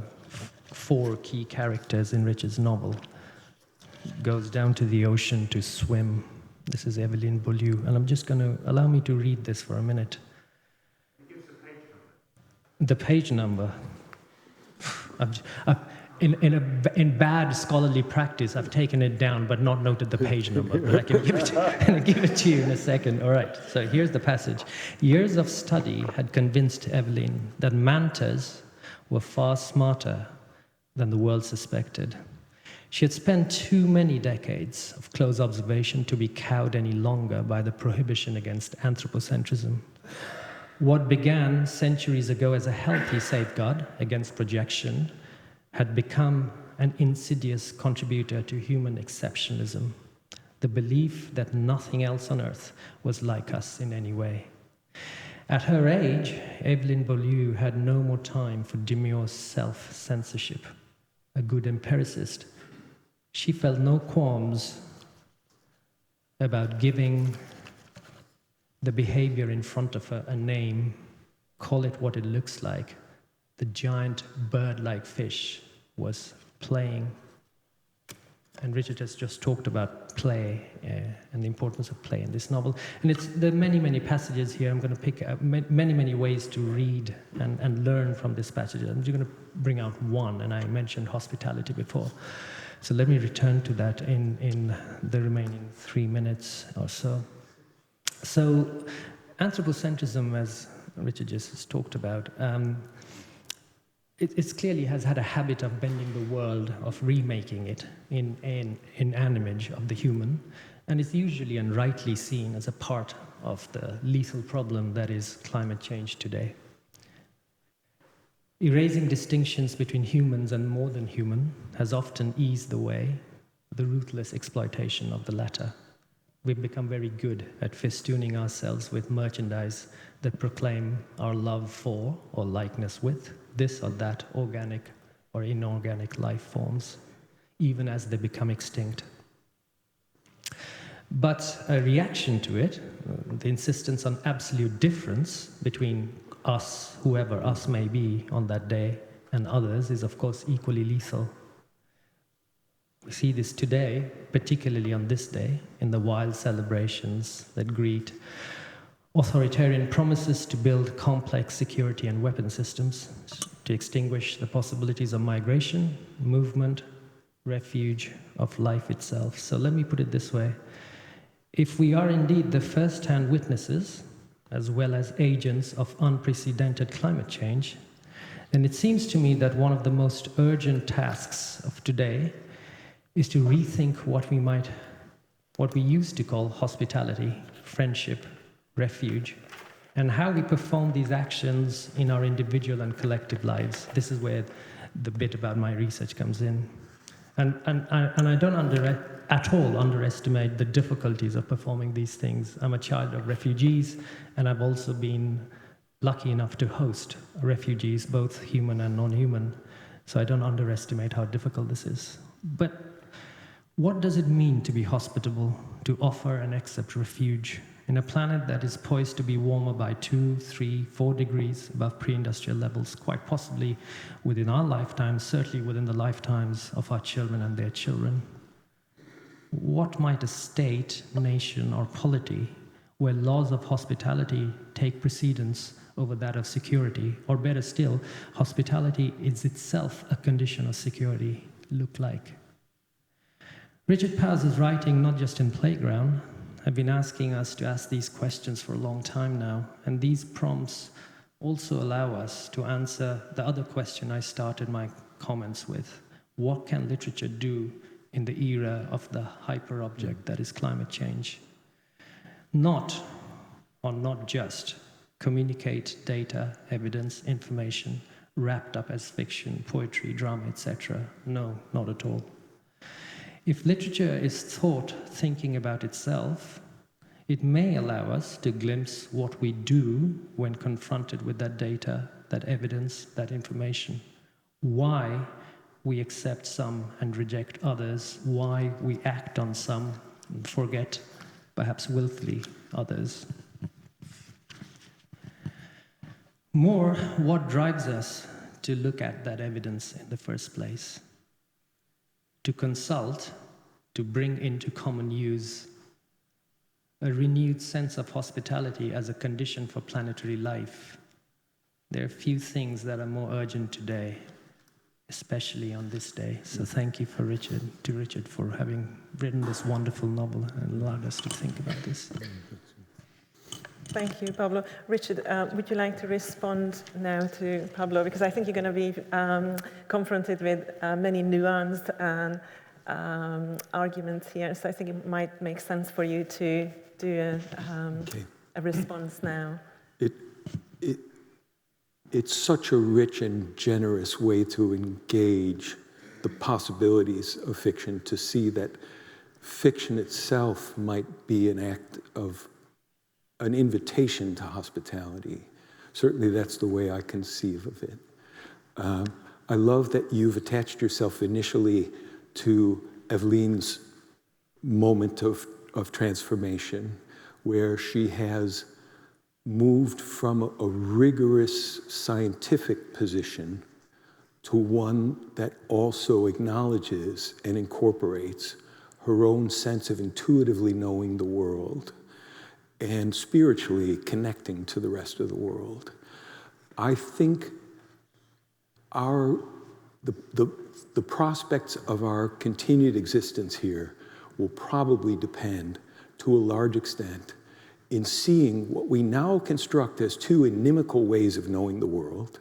4 key characters in Richard's novel goes down to the ocean to swim. This is Evelyn Beaulieu, and I'm just going to allow me to read this for a minute. The page number. In bad scholarly practice, I've taken it down but not noted the page number, but I can give it to you in a second. All right, so here's the passage. Years of study had convinced Evelyn that mantas were far smarter than the world suspected. She had spent too many decades of close observation to be cowed any longer by the prohibition against anthropocentrism. What began centuries ago as a healthy safeguard against projection had become an insidious contributor to human exceptionalism, the belief that nothing else on earth was like us in any way. At her age, Evelyn Beaulieu had no more time for demure self-censorship. A good empiricist, she felt no qualms about giving the behavior in front of her a name, call it what it looks like. The giant bird-like fish was playing. And Richard has just talked about play and the importance of play in this novel. And there are many, many passages here. I'm going to pick up many, many ways to read and learn from this passage. I'm just going to bring out one, and I mentioned hospitality before. So let me return to that in the remaining 3 minutes or so. So anthropocentrism, as Richard just has talked about, it clearly has had a habit of bending the world, of remaking it in an image of the human, and it's usually and rightly seen as a part of the lethal problem that is climate change today. Erasing distinctions between humans and more than human has often eased the way, the ruthless exploitation of the latter. We've become very good at festooning ourselves with merchandise that proclaim our love for or likeness with this or that organic or inorganic life forms, even as they become extinct. But a reaction to it, the insistence on absolute difference between us, whoever us may be on that day, and others, is of course equally lethal. We see this today, particularly on this day, in the wild celebrations that greet authoritarian promises to build complex security and weapon systems to extinguish the possibilities of migration, movement, refuge, of life itself. So let me put it this way. If we are indeed the first-hand witnesses, as well as agents of unprecedented climate change, then it seems to me that one of the most urgent tasks of today is to rethink what we used to call hospitality, friendship, refuge, and how we perform these actions in our individual and collective lives. This is where the bit about my research comes in. And I don't at all underestimate the difficulties of performing these things. I'm a child of refugees, and I've also been lucky enough to host refugees, both human and non-human. So I don't underestimate how difficult this is. But what does it mean to be hospitable, to offer and accept refuge in a planet that is poised to be warmer by 2, 3, 4 degrees above pre-industrial levels, quite possibly within our lifetimes, certainly within the lifetimes of our children and their children? What might a state, nation, or polity where laws of hospitality take precedence over that of security, or better still, hospitality is itself a condition of security, look like. Richard Powers' writing, not just in Playground, have been asking us to ask these questions for a long time now, and these prompts also allow us to answer the other question I started my comments with. What can literature do in the era of the hyper-object that is climate change? Not just communicate data, evidence, information, wrapped up as fiction, poetry, drama, etc. No, not at all. If literature is thought thinking about itself, it may allow us to glimpse what we do when confronted with that data, that evidence, that information. Why we accept some and reject others, why we act on some and forget, perhaps willfully, others. More, what drives us to look at that evidence in the first place? To consult, to bring into common use a renewed sense of hospitality as a condition for planetary life. There are few things that are more urgent today, especially on this day. So thank you to Richard for having written this wonderful novel and allowed us to think about this. Thank you, Pablo. Richard, would you like to respond now to Pablo? Because I think you're going to be confronted with many nuanced arguments here. So I think it might make sense for you to do a response now. It's such a rich and generous way to engage the possibilities of fiction, to see that fiction itself might be an act of an invitation to hospitality. Certainly that's the way I conceive of it. I love that you've attached yourself initially to Eveline's moment of transformation, where she has moved from a rigorous scientific position to one that also acknowledges and incorporates her own sense of intuitively knowing the world and spiritually connecting to the rest of the world. I think the prospects of our continued existence here will probably depend to a large extent in seeing what we now construct as two inimical ways of knowing the world,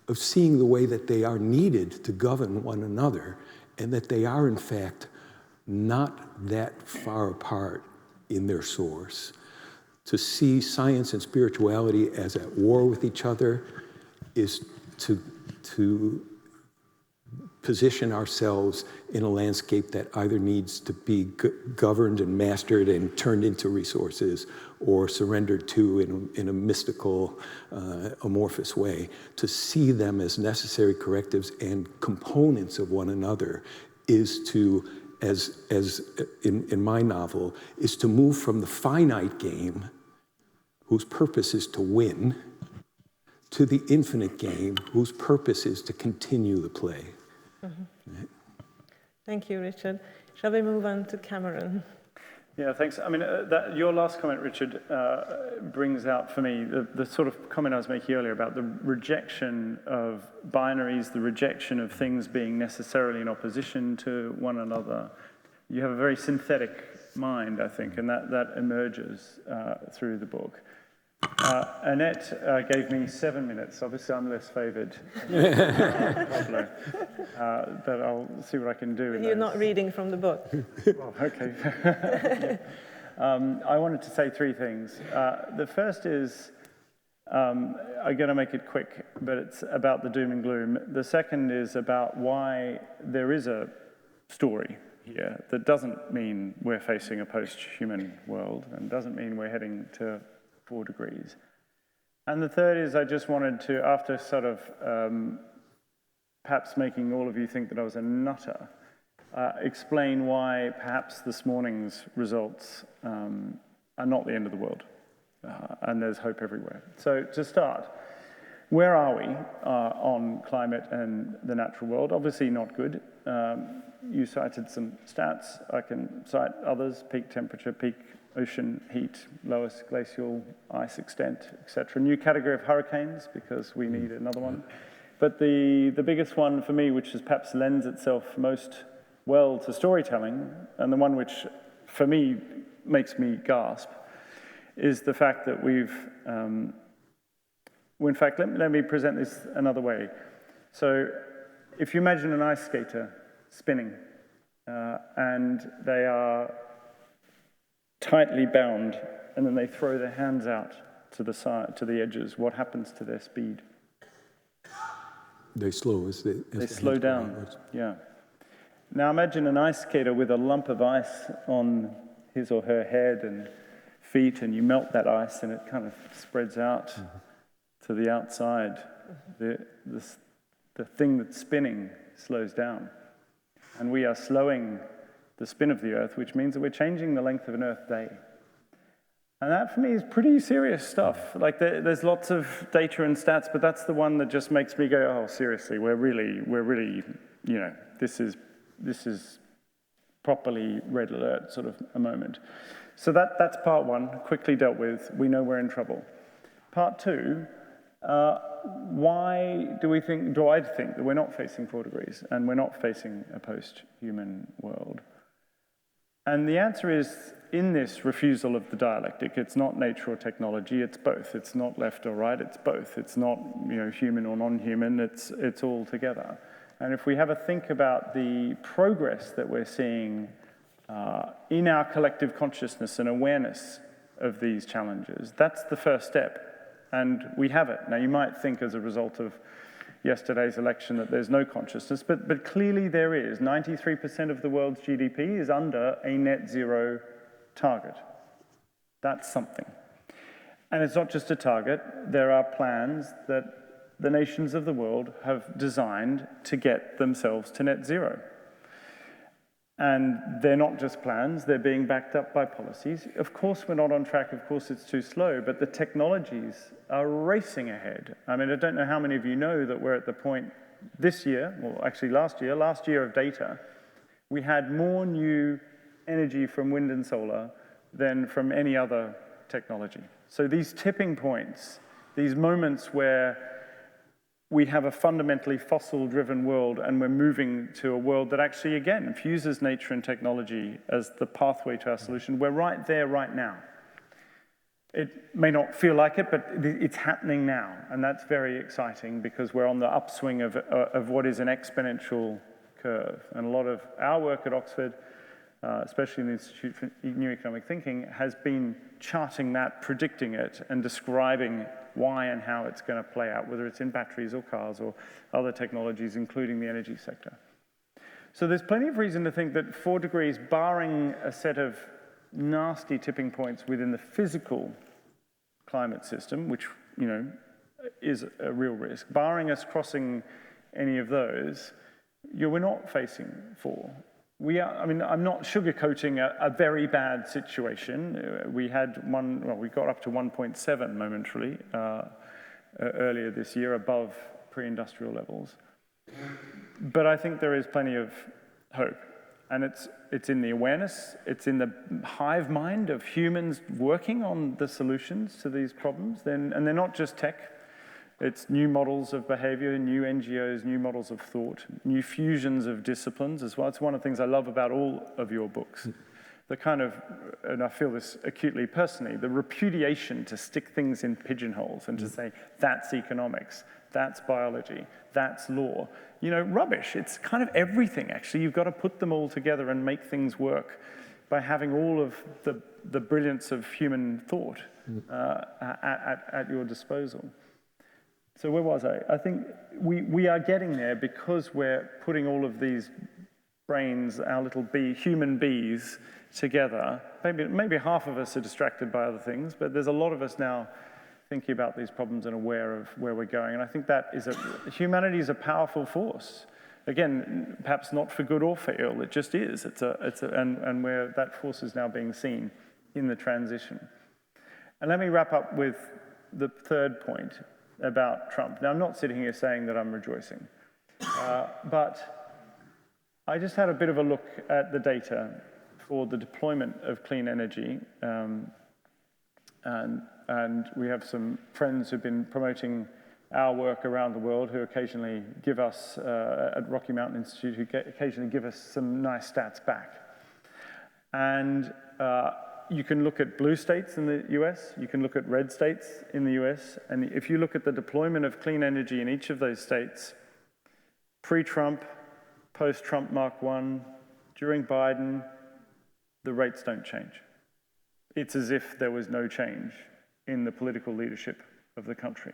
of seeing the way that they are needed to govern one another, and that they are in fact not that far apart in their source. To see science and spirituality as at war with each other is to position ourselves in a landscape that either needs to be governed and mastered and turned into resources, or surrendered to in a mystical, amorphous way. To see them as necessary correctives and components of one another is to, as in my novel, is to move from the finite game, whose purpose is to win, to the infinite game, whose purpose is to continue the play. Mm-hmm. Right. Thank you, Richard. Shall we move on to Cameron? Yeah, thanks. I mean, your last comment, Richard, brings out for me the sort of comment I was making earlier about the rejection of binaries, the rejection of things being necessarily in opposition to one another. You have a very synthetic mind, I think, and that emerges through the book. Annette gave me 7 minutes. Obviously, I'm less favoured, Pablo, but I'll see what I can do. You're not reading from the book. Oh, okay. I wanted to say 3 things. The first is, I'm going to make it quick, but it's about the doom and gloom. The second is about why there is a story here that doesn't mean we're facing a post-human world and doesn't mean we're heading to 4 degrees. And the third is I just wanted to, after sort of perhaps making all of you think that I was a nutter, explain why perhaps this morning's results are not the end of the world, and there's hope everywhere. So to start, where are we on climate and the natural world? Obviously not good. You cited some stats. I can cite others: peak temperature, peak ocean heat, lowest glacial ice extent, etc. New category of hurricanes, because we need another one. But the biggest one for me, which is perhaps lends itself most well to storytelling, and the one which, for me, makes me gasp, is the fact that well, in fact, let me present this another way. So if you imagine an ice skater spinning, and they are tightly bound, and then they throw their hands out to the side, to the edges, what happens to their speed? They slow they slow down, yeah. Now imagine an ice skater with a lump of ice on his or her head and feet, and you melt that ice and it kind of spreads out to the outside. The thing that's spinning slows down. And we are slowing the spin of the Earth, which means that we're changing the length of an Earth day. And that, for me, is pretty serious stuff. Like, there's lots of data and stats, but that's the one that just makes me go, oh, seriously, we're really, you know, this is properly red alert sort of a moment. So that's part one, quickly dealt with. We know we're in trouble. Part two, why do I think that we're not facing 4 degrees and we're not facing a post-human world? And the answer is, in this refusal of the dialectic, it's not nature or technology, it's both. It's not left or right, it's both. It's not, you know, human or non-human, it's all together. And if we have a think about the progress that we're seeing in our collective consciousness and awareness of these challenges, that's the first step. And we have it. Now, you might think as a result of yesterday's election that there's no consciousness, but clearly there is. 93% of the world's GDP is under a net zero target. That's something. And it's not just a target. There are plans that the nations of the world have designed to get themselves to net zero. And they're not just plans, they're being backed up by policies. Of course we're not on track, of course it's too slow, but the technologies are racing ahead. I mean, I don't know how many of you know that we're at the point this year, well actually last year of data, we had more new energy from wind and solar than from any other technology. So these tipping points, these moments where we have a fundamentally fossil-driven world and we're moving to a world that actually, again, fuses nature and technology as the pathway to our solution. We're right there right now. It may not feel like it, but it's happening now. And that's very exciting because we're on the upswing of what is an exponential curve. And a lot of our work at Oxford, especially in the Institute for New Economic Thinking, has been charting that, predicting it, and describing why and how it's going to play out, whether it's in batteries or cars or other technologies, including the energy sector. So there's plenty of reason to think that 4 degrees, barring a set of nasty tipping points within the physical climate system, which, you know, is a real risk, barring us crossing any of those, we're not facing 4. We are, I mean, I'm not sugarcoating a very bad situation. We had we got up to 1.7 momentarily earlier this year, above pre-industrial levels. But I think there is plenty of hope. And it's in the awareness, it's in the hive mind of humans working on the solutions to these problems. And they're not just tech. It's new models of behavior, new NGOs, new models of thought, new fusions of disciplines as well. It's one of the things I love about all of your books. The kind of, and I feel this acutely personally, the repudiation to stick things in pigeonholes and to say, that's economics, that's biology, that's law. You know, rubbish. It's kind of everything, actually. You've got to put them all together and make things work by having all of the brilliance of human thought at your disposal. So where was I? I think we are getting there because we're putting all of these brains, our little human bees, together. Maybe half of us are distracted by other things, but there's a lot of us now thinking about these problems and aware of where we're going. And I think that is humanity is a powerful force. Again, perhaps not for good or for ill. It just is. And where that force is now being seen in the transition. And let me wrap up with the third point about Trump. Now, I'm not sitting here saying that I'm rejoicing, but I just had a bit of a look at the data for the deployment of clean energy. And we have some friends who've been promoting our work around the world who occasionally give us, at Rocky Mountain Institute, who occasionally give us some nice stats back. And you can look at blue states in the US, you can look at red states in the US, and if you look at the deployment of clean energy in each of those states, pre-Trump, post-Trump Mark I, during Biden, the rates don't change. It's as if there was no change in the political leadership of the country.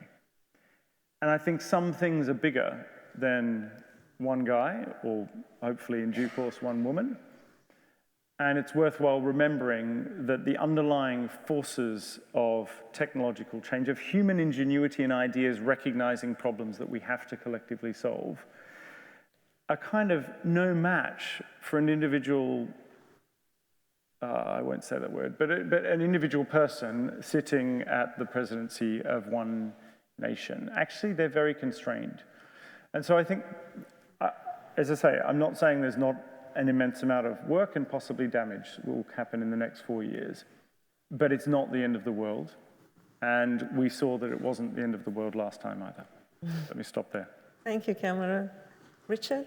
And I think some things are bigger than one guy, or hopefully in due course one woman. And it's worthwhile remembering that the underlying forces of technological change, of human ingenuity and ideas recognizing problems that we have to collectively solve, are kind of no match for an individual, I won't say that word, but an individual person sitting at the presidency of one nation. Actually, they're very constrained. And so I think, as I say, I'm not saying there's not an immense amount of work and possibly damage will happen in the next 4 years, but it's not the end of the world. And we saw that it wasn't the end of the world last time either. Let me stop there. Thank you, Cameron. Richard?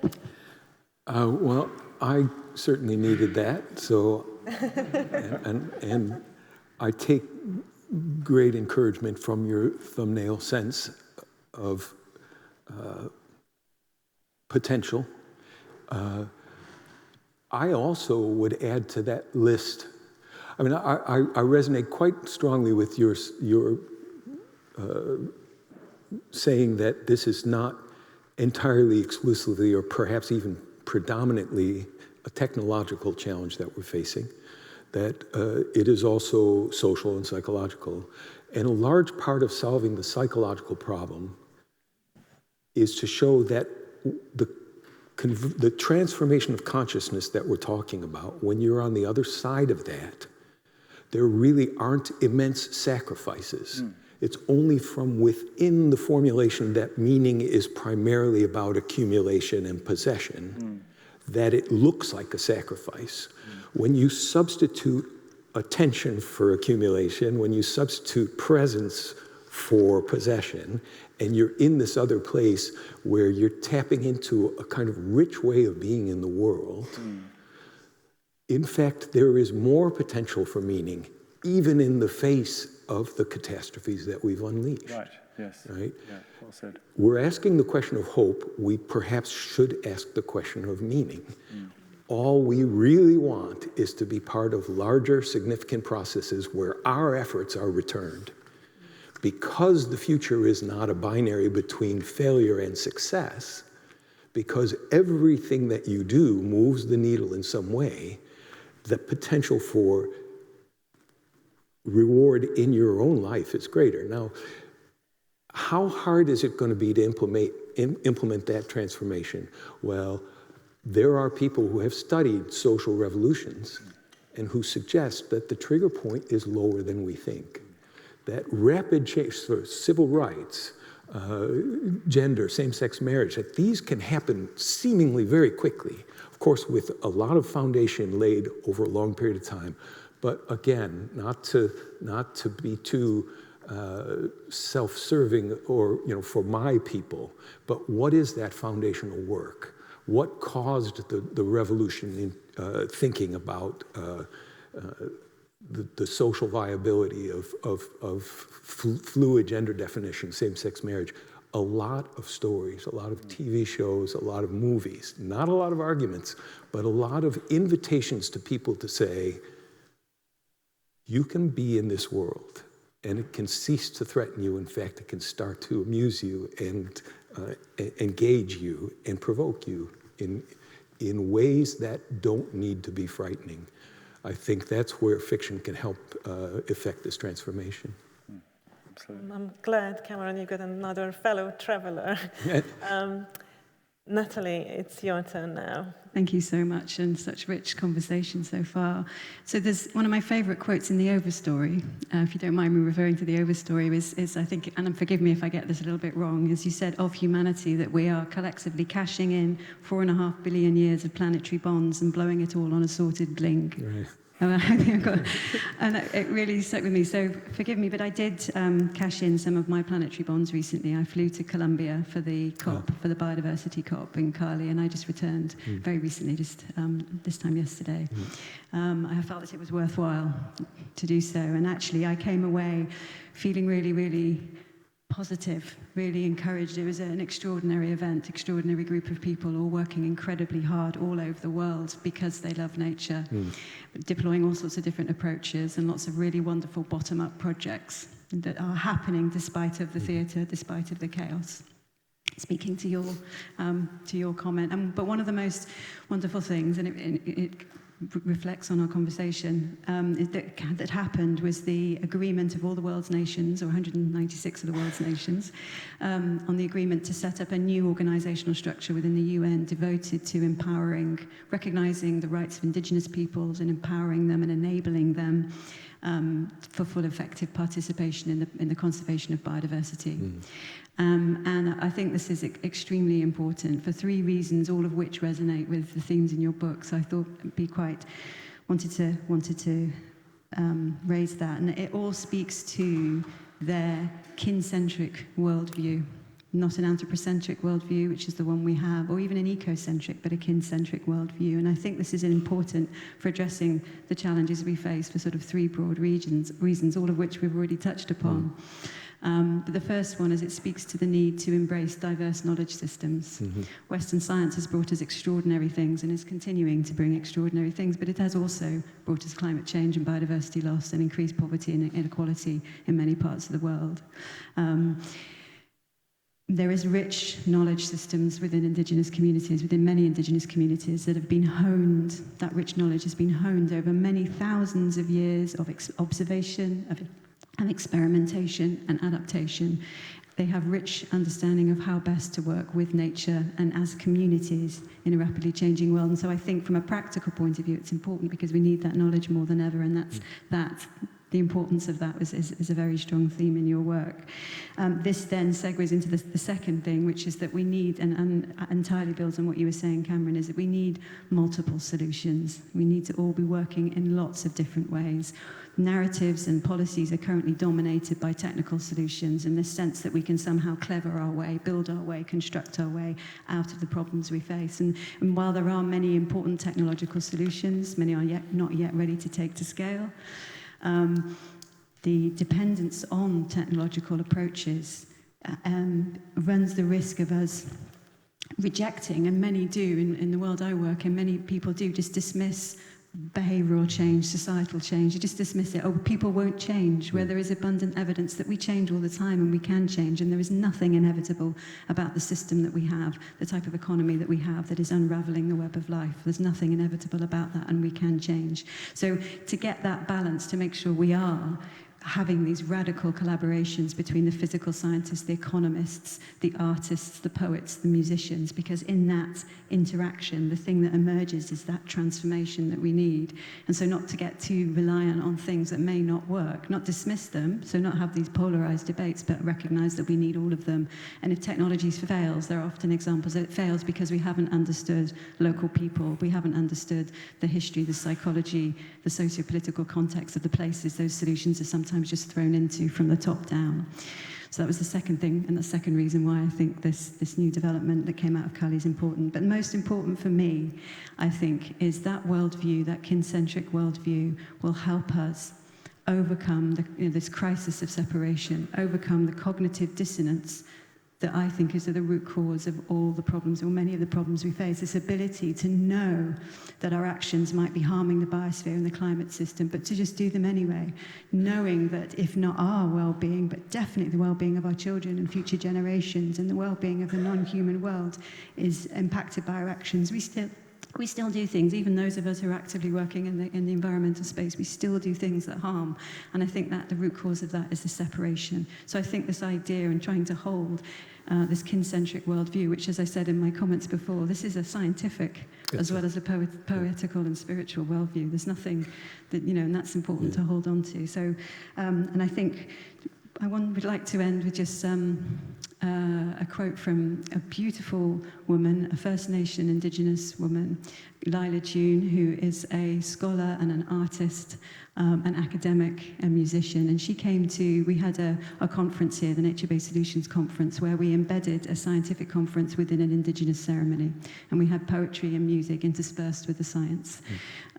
Well, I certainly needed that. So, and I take great encouragement from your thumbnail sense of potential. I also would add to that list. I mean, I resonate quite strongly with your saying that this is not entirely exclusively or perhaps even predominantly a technological challenge that we're facing, that it is also social and psychological. And a large part of solving the psychological problem is to show that the transformation of consciousness that we're talking about, when you're on the other side of that, there really aren't immense sacrifices. It's only from within the formulation that meaning is primarily about accumulation and possession that it looks like a sacrifice. When you substitute attention for accumulation, when you substitute presence for possession, and you're in this other place where you're tapping into a kind of rich way of being in the world, in fact, there is more potential for meaning, even in the face of the catastrophes that we've unleashed. Right, yes. Right? Yeah, well said. We're asking the question of hope. We perhaps should ask the question of meaning. All we really want is to be part of larger, significant processes where our efforts are returned. Because the future is not a binary between failure and success, because everything that you do moves the needle in some way, the potential for reward in your own life is greater. Now, how hard is it going to be to implement that transformation? Well, there are people who have studied social revolutions and who suggest that the trigger point is lower than we think. That rapid change, sort of civil rights, gender, same-sex marriage, that these can happen seemingly very quickly. Of course, with a lot of foundation laid over a long period of time. But again, not to be too self-serving or, for my people, but what is that foundational work? What caused the revolution in thinking about the social viability of fluid gender definition, same-sex marriage? A lot of stories, a lot of TV shows, a lot of movies, not a lot of arguments, but a lot of invitations to people to say, you can be in this world, and it can cease to threaten you. In fact, it can start to amuse you and engage you and provoke you in ways that don't need to be frightening. I think that's where fiction can help effect this transformation. Absolutely. I'm glad, Cameron, you got another fellow traveler. Natalie, it's your turn now. Thank you so much, and such rich conversation so far. So there's one of my favourite quotes in the Overstory, if you don't mind me referring to the Overstory, is I think, and forgive me if I get this a little bit wrong, is you said of humanity that we are collectively cashing in 4.5 billion years of planetary bonds and blowing it all on a sorted bling. Right. And it really stuck with me. So forgive me, but I did cash in some of my planetary bonds recently. I flew to Colombia for the COP, for the biodiversity COP in Cali, and I just returned very recently, just this time yesterday. I felt that it was worthwhile to do so, and actually I came away feeling really, really positive, really encouraged. It was an extraordinary event, extraordinary group of people all working incredibly hard all over the world because they love nature, deploying all sorts of different approaches and lots of really wonderful bottom-up projects that are happening despite of the theatre, despite of the chaos. Speaking to your comment, but one of the most wonderful things, and it reflects on our conversation, that happened was the agreement of all the world's nations, or 196 of the world's nations, on the agreement to set up a new organisational structure within the UN devoted to empowering, recognising the rights of indigenous peoples and empowering them and enabling them for full effective participation in the conservation of biodiversity. And I think this is extremely important for 3 reasons, all of which resonate with the themes in your book. So I thought it'd be wanted to raise that. And it all speaks to their kin-centric worldview, not an anthropocentric worldview, which is the one we have, or even an ecocentric, but a kin-centric worldview. And I think this is important for addressing the challenges we face for sort of 3 broad reasons, all of which we've already touched upon. But the first one is it speaks to the need to embrace diverse knowledge systems. Western science has brought us extraordinary things and is continuing to bring extraordinary things, but it has also brought us climate change and biodiversity loss and increased poverty and inequality in many parts of the world. There is rich knowledge systems within indigenous communities, within many indigenous communities that have been honed. That rich knowledge has been honed over many thousands of years of observation, and experimentation and adaptation. They have rich understanding of how best to work with nature and as communities in a rapidly changing world. And so I think from a practical point of view, it's important because we need that knowledge more than ever, and that's the importance of that is a very strong theme in your work. This then segues into the second thing, which is that we need, and entirely builds on what you were saying, Cameron, is that we need multiple solutions. We need to all be working in lots of different ways. Narratives and policies are currently dominated by technical solutions in the sense that we can somehow clever our way, build our way, construct our way out of the problems we face. And while there are many important technological solutions, many are not yet ready to take to scale. The dependence on technological approaches runs the risk of us rejecting, and many do in the world I work in, many people do just dismiss behavioural change, societal change. You just dismiss it. Oh, people won't change, where there is abundant evidence that we change all the time and we can change, and there is nothing inevitable about the system that we have, the type of economy that we have that is unravelling the web of life. There's nothing inevitable about that, and we can change. So to get that balance, to make sure we are having these radical collaborations between the physical scientists, the economists, the artists, the poets, the musicians, because in that interaction, the thing that emerges is that transformation that we need. And so not to get too reliant on things that may not work, not dismiss them, so not have these polarized debates, but recognize that we need all of them. And if technology fails, there are often examples that it fails because we haven't understood local people, we haven't understood the history, the psychology, the socio-political context of the places those solutions are sometimes just thrown into from the top down. So that was the second thing, and the second reason why I think this new development that came out of Cali is important. But most important for me, I think, is that worldview, that kin-centric worldview, will help us overcome this crisis of separation, overcome the cognitive dissonance that I think is the root cause of all the problems, or many of the problems we face, this ability to know that our actions might be harming the biosphere and the climate system, but to just do them anyway, knowing that if not our well-being, but definitely the well-being of our children and future generations and the well-being of the non-human world is impacted by our actions, we still we still do things, even those of us who are actively working in the environmental space, we still do things that harm. And I think that the root cause of that is the separation. So I think this idea and trying to hold this kin-centric worldview, which, as I said in my comments before, this is a scientific as well as a poetical and spiritual worldview. There's nothing that, and that's important to hold on to. So, and I think I would like to end with just a quote from a beautiful woman, a First Nation Indigenous woman, Lila June, who is a scholar and an artist, an academic and musician. And she came we had a conference here, the Nature-Based Solutions Conference, where we embedded a scientific conference within an Indigenous ceremony. And we had poetry and music interspersed with the science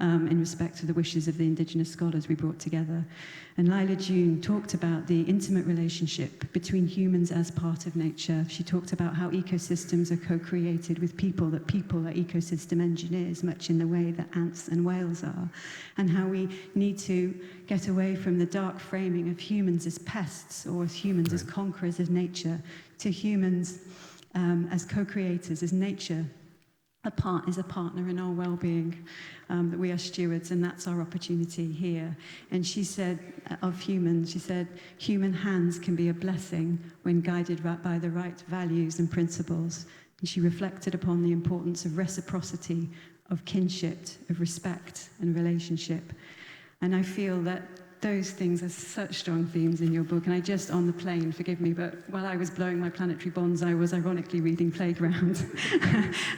in respect to the wishes of the Indigenous scholars we brought together. And Lila June talked about the intimate relationship between humans as part of nature. She talked about how ecosystems are co-created with people, that people are ecosystem engineers, much in the way that ants and whales are, and how we need to get away from the dark framing of humans as pests or as humans as conquerors of nature to humans as co-creators, as nature is a partner in our well-being, that we are stewards, and that's our opportunity here. And she said of humans, she said, human hands can be a blessing when guided by the right values and principles. And she reflected upon the importance of reciprocity, of kinship, of respect and relationship. And I feel that those things are such strong themes in your book. And I just, on the plane, forgive me, but while I was blowing my planetary bonds, I was ironically reading Playground.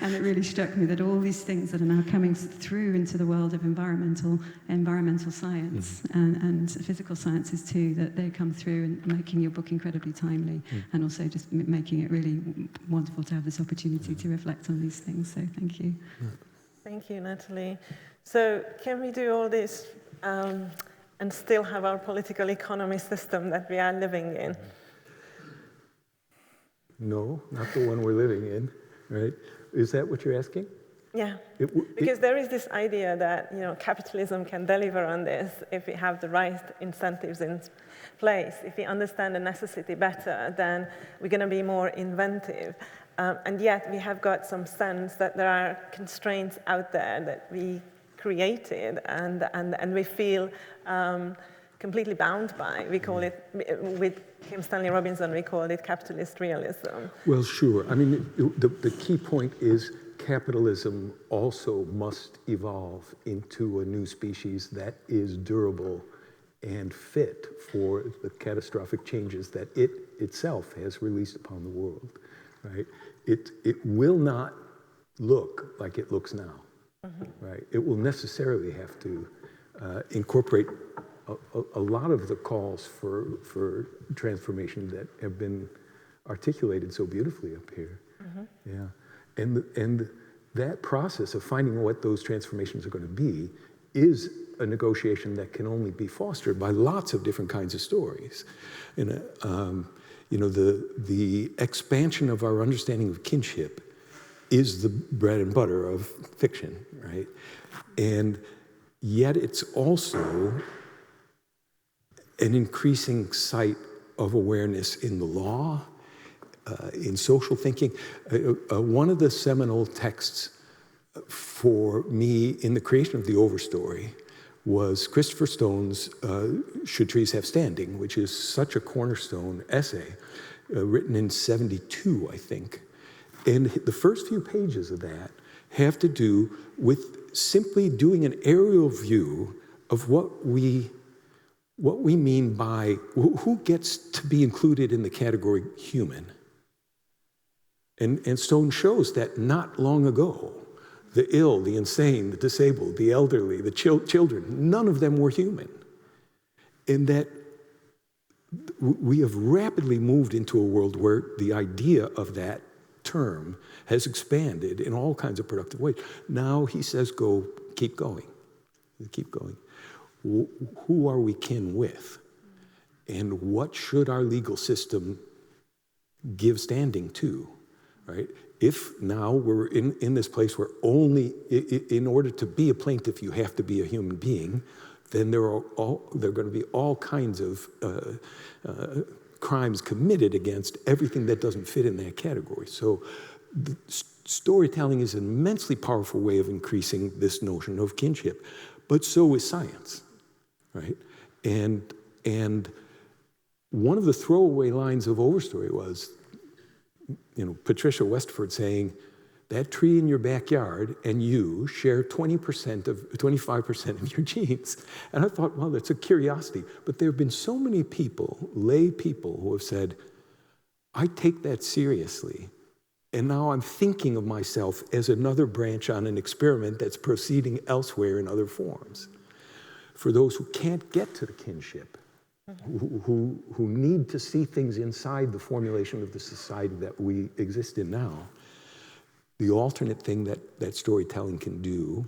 And it really struck me that all these things that are now coming through into the world of environmental science and physical sciences too, that they come through and making your book incredibly timely, and also just making it really wonderful to have this opportunity to reflect on these things. So thank you. Thank you, Natalie. So can we do all this and still have our political economy system that we are living in? No, not the one we're living in, right? Is that what you're asking? Yeah, because there is this idea that capitalism can deliver on this if we have the right incentives in place. If we understand the necessity better, then we're going to be more inventive. And yet we have got some sense that there are constraints out there that we created and we feel completely bound by. We call it, with Kim Stanley Robinson, we call it capitalist realism. Well, sure. I mean, the key point is capitalism also must evolve into a new species that is durable and fit for the catastrophic changes that it itself has released upon the world, right? It will not look like it looks now, right? It will necessarily have to incorporate a lot of the calls for transformation that have been articulated so beautifully up here. Yeah, and that process of finding what those transformations are going to be is a negotiation that can only be fostered by lots of different kinds of stories. And the expansion of our understanding of kinship is the bread and butter of fiction, right? And yet it's also an increasing site of awareness in the law, in social thinking. One of the seminal texts for me in the creation of the Overstory was Christopher Stone's Should Trees Have Standing, which is such a cornerstone essay, written in '72, I think. And the first few pages of that have to do with simply doing an aerial view of what we mean by who gets to be included in the category human. And Stone shows that not long ago, the ill, the insane, the disabled, the elderly, the children, none of them were human. And that we have rapidly moved into a world where the idea of that term has expanded in all kinds of productive ways. Now he says, keep going. Who are we kin with? And what should our legal system give standing to, right? If now we're in this place where only in order to be a plaintiff, you have to be a human being, then there are going to be all kinds of crimes committed against everything that doesn't fit in that category. So storytelling is an immensely powerful way of increasing this notion of kinship, but so is science, right? And one of the throwaway lines of Overstory was, Patricia Westford saying, that tree in your backyard and you share 25% of your genes. And I thought, well, that's a curiosity. But there have been so many people, lay people, who have said, I take that seriously. And now I'm thinking of myself as another branch on an experiment that's proceeding elsewhere in other forms. For those who can't get to the kinship, who need to see things inside the formulation of the society that we exist in now, the alternate thing that storytelling can do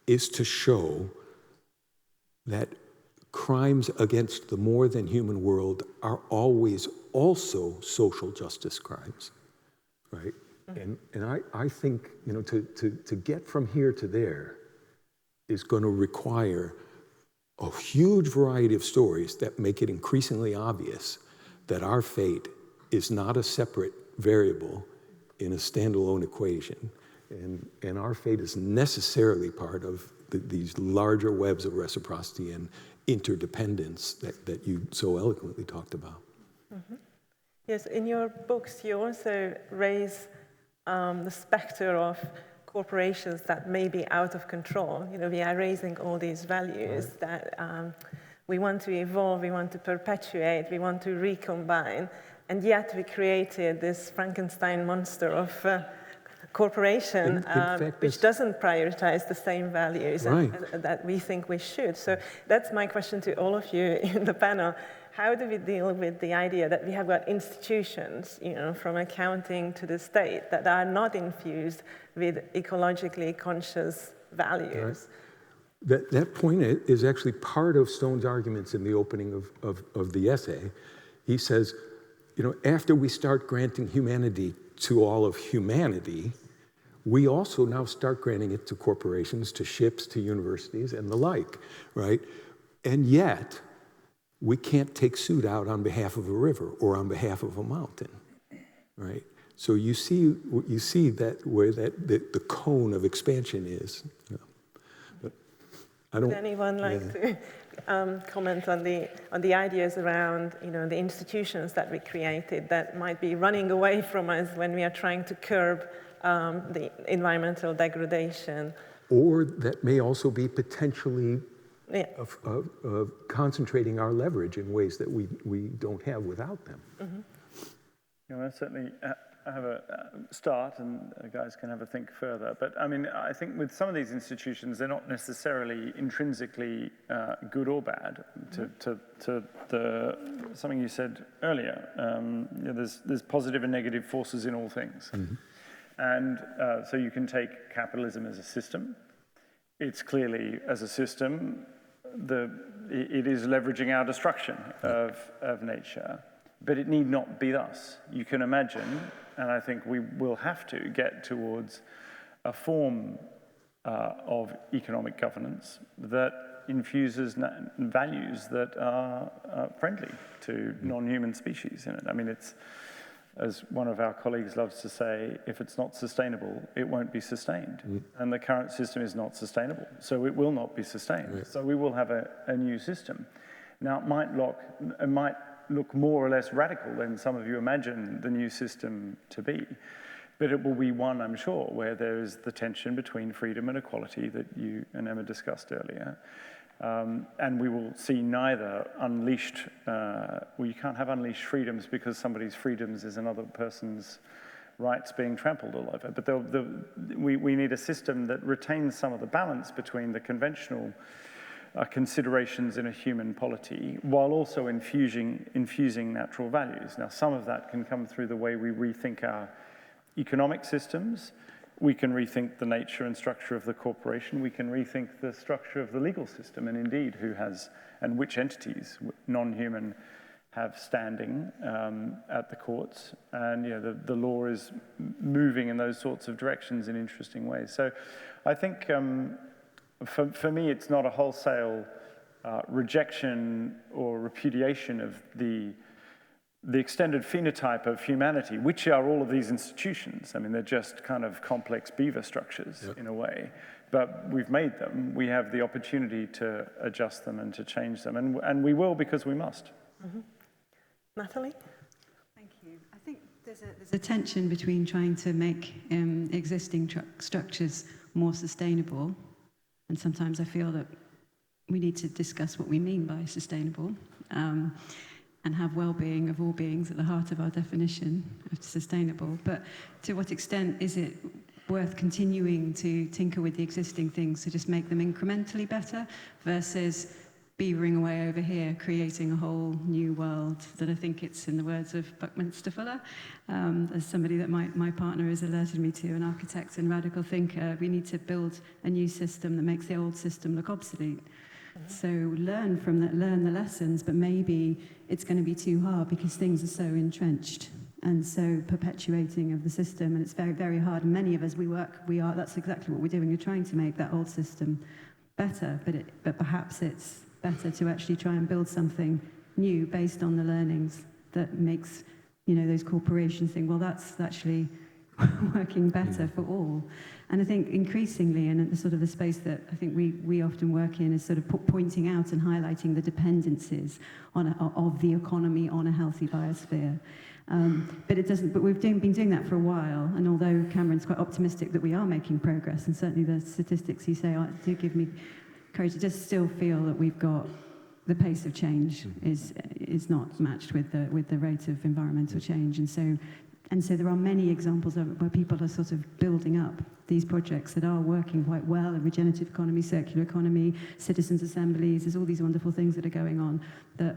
is to show that crimes against the more than human world are always also social justice crimes, right? And I think, to get from here to there is going to require a huge variety of stories that make it increasingly obvious that our fate is not a separate variable in a standalone equation. And our fate is necessarily part of these larger webs of reciprocity and interdependence that you so eloquently talked about. Mm-hmm. Yes, in your books you also raise the specter of corporations that may be out of control. We are raising all these values that we want to evolve, we want to perpetuate, we want to recombine, and yet we created this Frankenstein monster of corporation, which doesn't prioritize the same values that we think we should. So that's my question to all of you in the panel. How do we deal with the idea that we have got institutions, from accounting to the state, that are not infused with ecologically conscious values? Right. That point is actually part of Stone's arguments in the opening of the essay. He says, after we start granting humanity to all of humanity, we also now start granting it to corporations, to ships, to universities, and the like, right? And yet, we can't take suit out on behalf of a river or on behalf of a mountain, right? So you see that where the cone of expansion is. But I don't. Would anyone like to comment on the ideas around the institutions that we created that might be running away from us when we are trying to curb the environmental degradation, or that may also be potentially of concentrating our leverage in ways that we don't have without them. Mm-hmm. I certainly have a start, and guys can have a think further. But I think with some of these institutions, they're not necessarily intrinsically good or bad. To something you said earlier, there's positive and negative forces in all things. Mm-hmm. And so you can take capitalism as a system. It's clearly, as a system, it is leveraging our destruction of nature, but it need not be thus. You can imagine, and I think we will have to get towards a form of economic governance that infuses values that are friendly to non-human species in it. It's, as one of our colleagues loves to say, if it's not sustainable, it won't be sustained. Mm. And the current system is not sustainable, so it will not be sustained. Right. So we will have a new system. Now, it might look more or less radical than some of you imagine the new system to be, but it will be one, I'm sure, where there is the tension between freedom and equality that you and Emma discussed earlier. And we will see neither unleashed, you can't have unleashed freedoms because somebody's freedoms is another person's rights being trampled all over. But we need a system that retains some of the balance between the conventional considerations in a human polity while also infusing natural values. Now, some of that can come through the way we rethink our economic systems. We can rethink the nature and structure of the corporation. We can rethink the structure of the legal system, and indeed who has and which entities, non-human, have standing at the courts. And the law is moving in those sorts of directions in interesting ways. So I think for me, it's not a wholesale rejection or repudiation of the the extended phenotype of humanity, which are all of these institutions. I mean, they're just kind of complex beaver structures in a way, but we've made them. We have the opportunity to adjust them and to change them, and we will because we must. Mm-hmm. Natalie? Thank you. I think there's a tension between trying to make existing structures more sustainable, and sometimes I feel that we need to discuss what we mean by sustainable. And have well-being of all beings at the heart of our definition of sustainable. But to what extent is it worth continuing to tinker with the existing things to just make them incrementally better versus beavering away over here, creating a whole new world that I think it's, in the words of Buckminster Fuller, as somebody that my partner has alerted me to, an architect and radical thinker, we need to build a new system that makes the old system look obsolete. So learn from that, learn the lessons, but maybe it's going to be too hard because things are so entrenched and so perpetuating of the system, and it's very, very hard. And many of us, that's exactly what we're doing. We're trying to make that old system better, but perhaps it's better to actually try and build something new based on the learnings that makes, those corporations think, well, that's actually working better for all. And I think increasingly, and the sort of the space that I think we often work in is sort of pointing out and highlighting the dependencies of the economy on a healthy biosphere. But we've been doing that for a while, and although Cameron's quite optimistic that we are making progress, and certainly the statistics you say do give me courage, I just still feel that we've got the pace of change is not matched with the rate of environmental change, and so there are many examples of where people are sort of building up these projects that are working quite well, a regenerative economy, circular economy, citizens' assemblies, there's all these wonderful things that are going on that,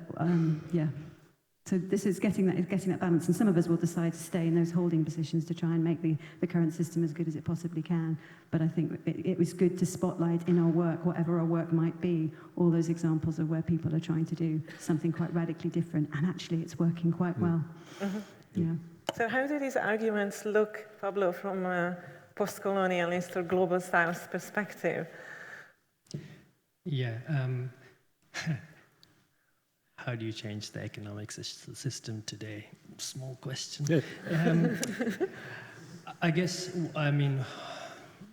So this is getting that balance, and some of us will decide to stay in those holding positions to try and make the current system as good as it possibly can. But I think it was good to spotlight in our work, whatever our work might be, all those examples of where people are trying to do something quite radically different, and actually it's working quite well. Mm-hmm. Yeah. So how do these arguments look, Pablo, from a post-colonialist or global south perspective? Yeah. How do you change the economic system today? Small question. Yeah. I guess,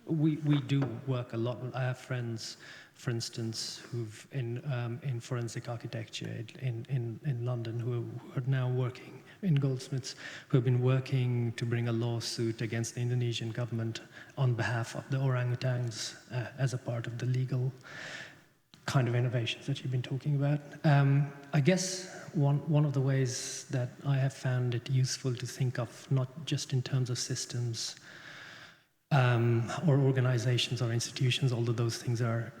we do work a lot. I have friends, for instance, who've in forensic architecture in London who are now working in Goldsmiths, who have been working to bring a lawsuit against the Indonesian government on behalf of the orangutans as a part of the legal kind of innovations that you've been talking about. I guess one of the ways that I have found it useful to think of, not just in terms of systems or organizations or institutions, although those things are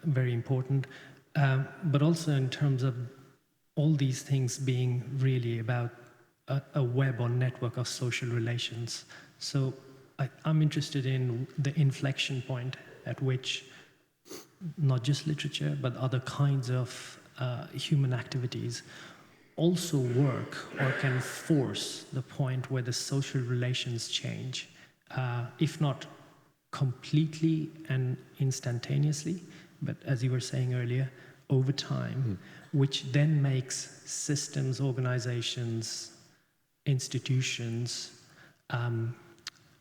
very important, but also in terms of all these things being really about a web or network of social relations. So I'm interested in the inflection point at which not just literature, but other kinds of human activities also work or can force the point where the social relations change, if not completely and instantaneously, but as you were saying earlier, over time, which then makes systems, organizations, institutions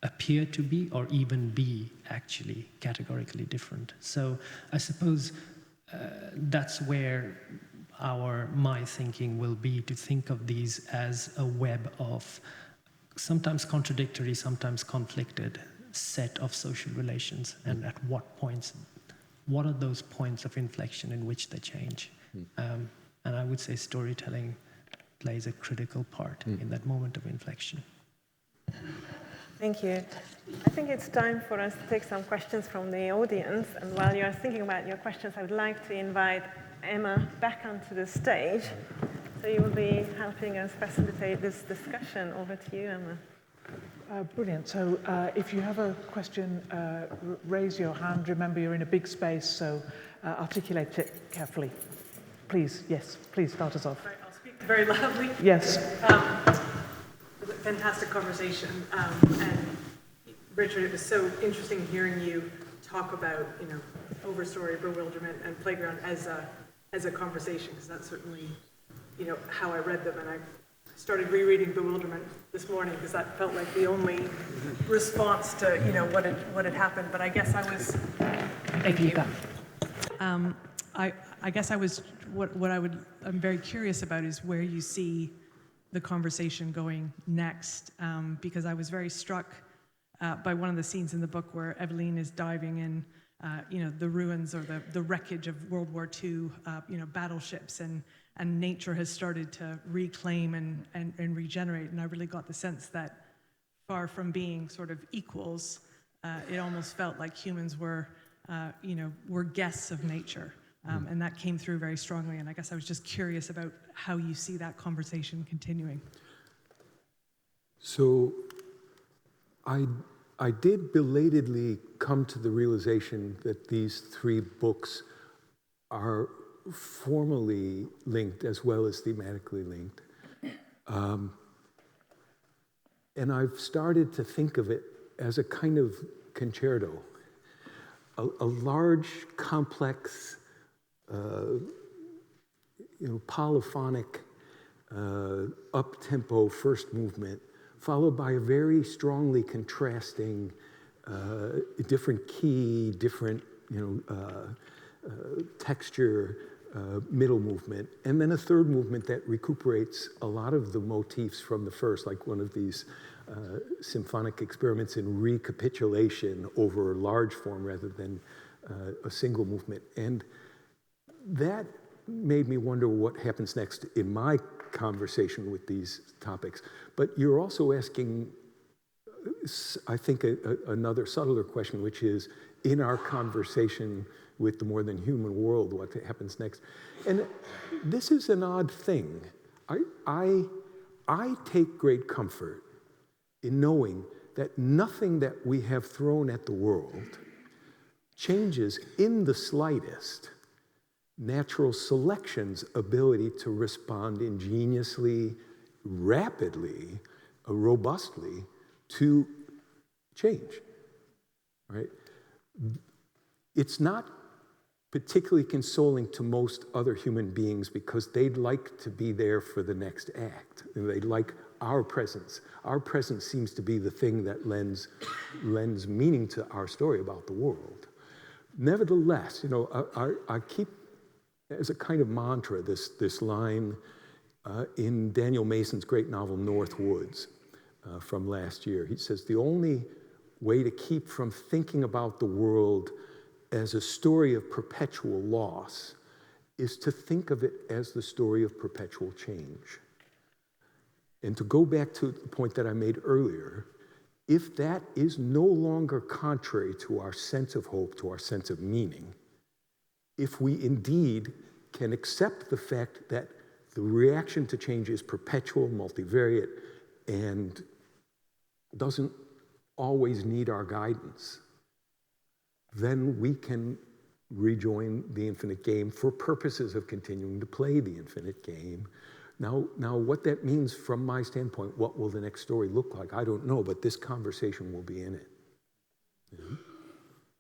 appear to be or even be actually categorically different. So I suppose that's where my thinking will be, to think of these as a web of sometimes contradictory, sometimes conflicted set of social relations, and at what are those points of inflection in which they change? And I would say storytelling plays a critical part in that moment of inflection. Thank you. I think it's time for us to take some questions from the audience. And while you're thinking about your questions, I would like to invite Emma back onto the stage. So you will be helping us facilitate this discussion. Over to you, Emma. Brilliant. So if you have a question, raise your hand. Remember, you're in a big space, so articulate it carefully. Please, yes, please start us off. Right, I'll speak very loudly. Yes. Fantastic conversation, and Richard, it was so interesting hearing you talk about, Overstory, bewilderment, and playground as a conversation, because that's certainly, how I read them, and started rereading Bewilderment this morning because that felt like the only response to, you know, what had happened. But I guess I was. Thank you. I guess I was. I'm very curious about is where you see the conversation going next, because I was very struck by one of the scenes in the book where Eveline is diving in, you know, the ruins or the wreckage of World War II, you know, battleships, and nature has started to reclaim and regenerate. And I really got the sense that far from being sort of equals, it almost felt like humans were, you know, were guests of nature. And that came through very strongly. And I guess I was just curious about how you see that conversation continuing. So I did belatedly come to the realization that these three books are formally linked as well as thematically linked. And I've started to think of it as a kind of concerto, a large, complex, you know, polyphonic, up-tempo first movement, followed by a very strongly contrasting, different key, different, you know, texture, middle movement, and then a third movement that recuperates a lot of the motifs from the first, like one of these symphonic experiments in recapitulation over large form rather than a single movement. And that made me wonder what happens next in my conversation with these topics. But you're also asking, I think, another subtler question, which is, in our conversation with the more than human world, what happens next? And this is an odd thing. I take great comfort in knowing that nothing that we have thrown at the world changes in the slightest natural selection's ability to respond ingeniously, rapidly, robustly to change, right? It's not particularly consoling to most other human beings because they'd like to be there for the next act. They'd like our presence. Our presence seems to be the thing that lends meaning to our story about the world. Nevertheless, you know, I keep as a kind of mantra this line in Daniel Mason's great novel North Woods from last year. He says, the only way to keep from thinking about the world as a story of perpetual loss is to think of it as the story of perpetual change. And to go back to the point that I made earlier, if that is no longer contrary to our sense of hope, to our sense of meaning, if we indeed can accept the fact that the reaction to change is perpetual, multivariate, and doesn't always need our guidance, then we can rejoin the infinite game for purposes of continuing to play the infinite game. Now, what that means from my standpoint, what will the next story look like? I don't know, but this conversation will be in it. Mm-hmm.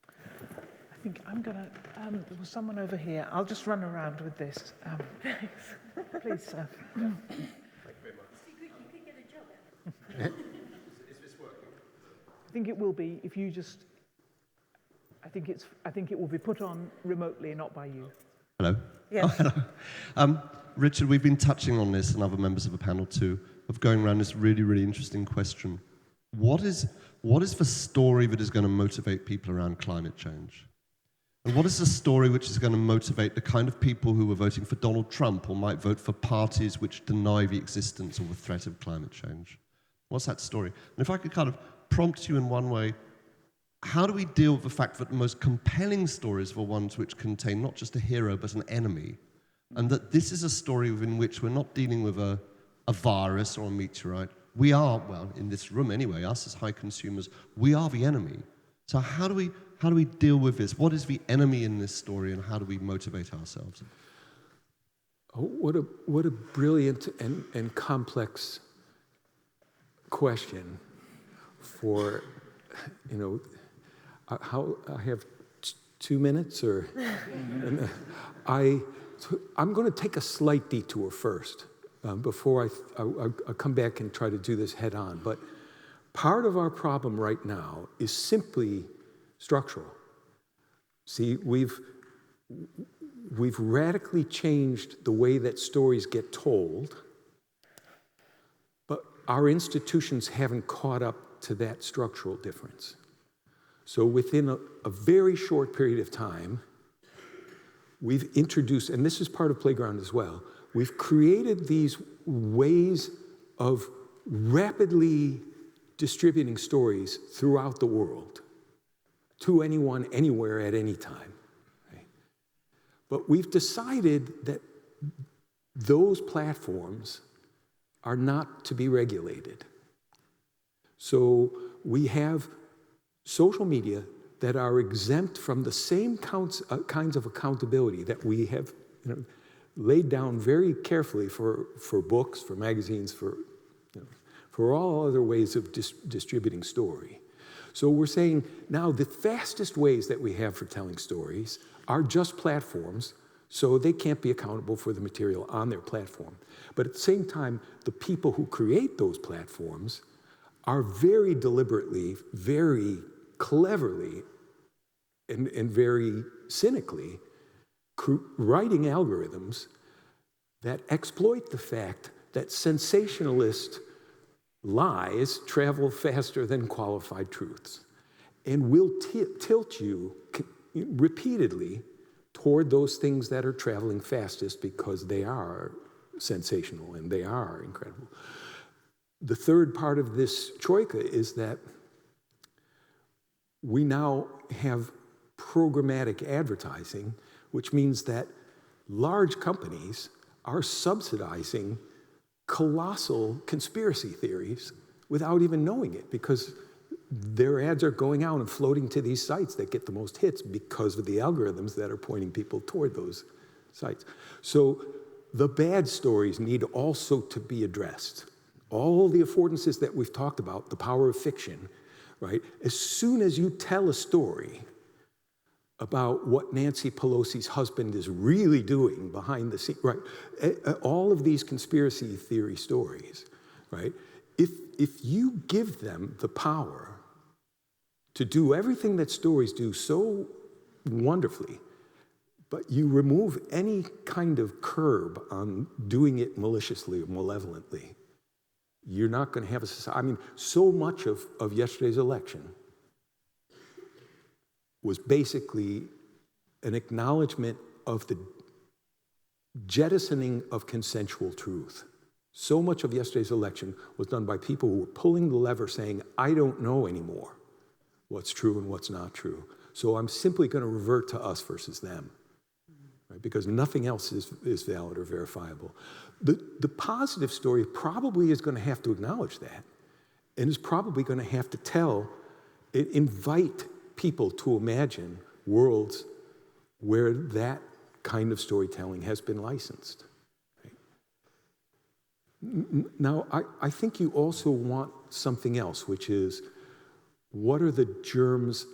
I think I'm gonna, there was someone over here. I'll just run around with this. Please, sir. Thank you very much. You could get a job. Is this working? I think it will be if you just, I think it will be put on remotely, not by you. Hello. Yes. Oh, hello. Richard, we've been touching on this, and other members of the panel too, of going around this really, really interesting question. What is the story that is going to motivate people around climate change? And what is the story which is going to motivate the kind of people who are voting for Donald Trump or might vote for parties which deny the existence or the threat of climate change? What's that story? And if I could kind of prompt you in one way, how do we deal with the fact that the most compelling stories are ones which contain not just a hero but an enemy? And that this is a story in which we're not dealing with a virus or a meteorite. We are, well, in this room anyway, us as high consumers, we are the enemy. So how do we deal with this? What is the enemy in this story, and how do we motivate ourselves? Oh, what a brilliant and complex question for, you know, how I have 2 minutes, or I'm going to take a slight detour first before I come back and try to do this head on. But part of our problem right now is simply structural. See, we've radically changed the way that stories get told, but our institutions haven't caught up to that structural difference. So within a very short period of time, we've introduced, and this is part of Playground as well, we've created these ways of rapidly distributing stories throughout the world to anyone, anywhere, at any time. Right? But we've decided that those platforms are not to be regulated. So we have social media that are exempt from the same kinds of accountability that we have laid down very carefully for books, for magazines, for all other ways of distributing story. So we're saying now the fastest ways that we have for telling stories are just platforms, so they can't be accountable for the material on their platform. But at the same time, the people who create those platforms are very deliberately, very cleverly, and very cynically writing algorithms that exploit the fact that sensationalist lies travel faster than qualified truths and will tilt you repeatedly toward those things that are traveling fastest because they are sensational and they are incredible. The third part of this troika is that we now have programmatic advertising, which means that large companies are subsidizing colossal conspiracy theories without even knowing it, because their ads are going out and floating to these sites that get the most hits because of the algorithms that are pointing people toward those sites. So the bad stories need also to be addressed. All the affordances that we've talked about, the power of fiction, right? As soon as you tell a story about what Nancy Pelosi's husband is really doing behind the scenes, right? All of these conspiracy theory stories, right? If you give them the power to do everything that stories do so wonderfully, but you remove any kind of curb on doing it maliciously or malevolently, you're not going to have a society. I mean, so much of yesterday's election was basically an acknowledgement of the jettisoning of consensual truth. So much of yesterday's election was done by people who were pulling the lever saying, I don't know anymore what's true and what's not true. So I'm simply going to revert to us versus them, right? Because nothing else is valid or verifiable. The positive story probably is going to have to acknowledge that, and is probably going to have to invite people to imagine worlds where that kind of storytelling has been licensed. Right? Now, I think you also want something else, which is, what are the germs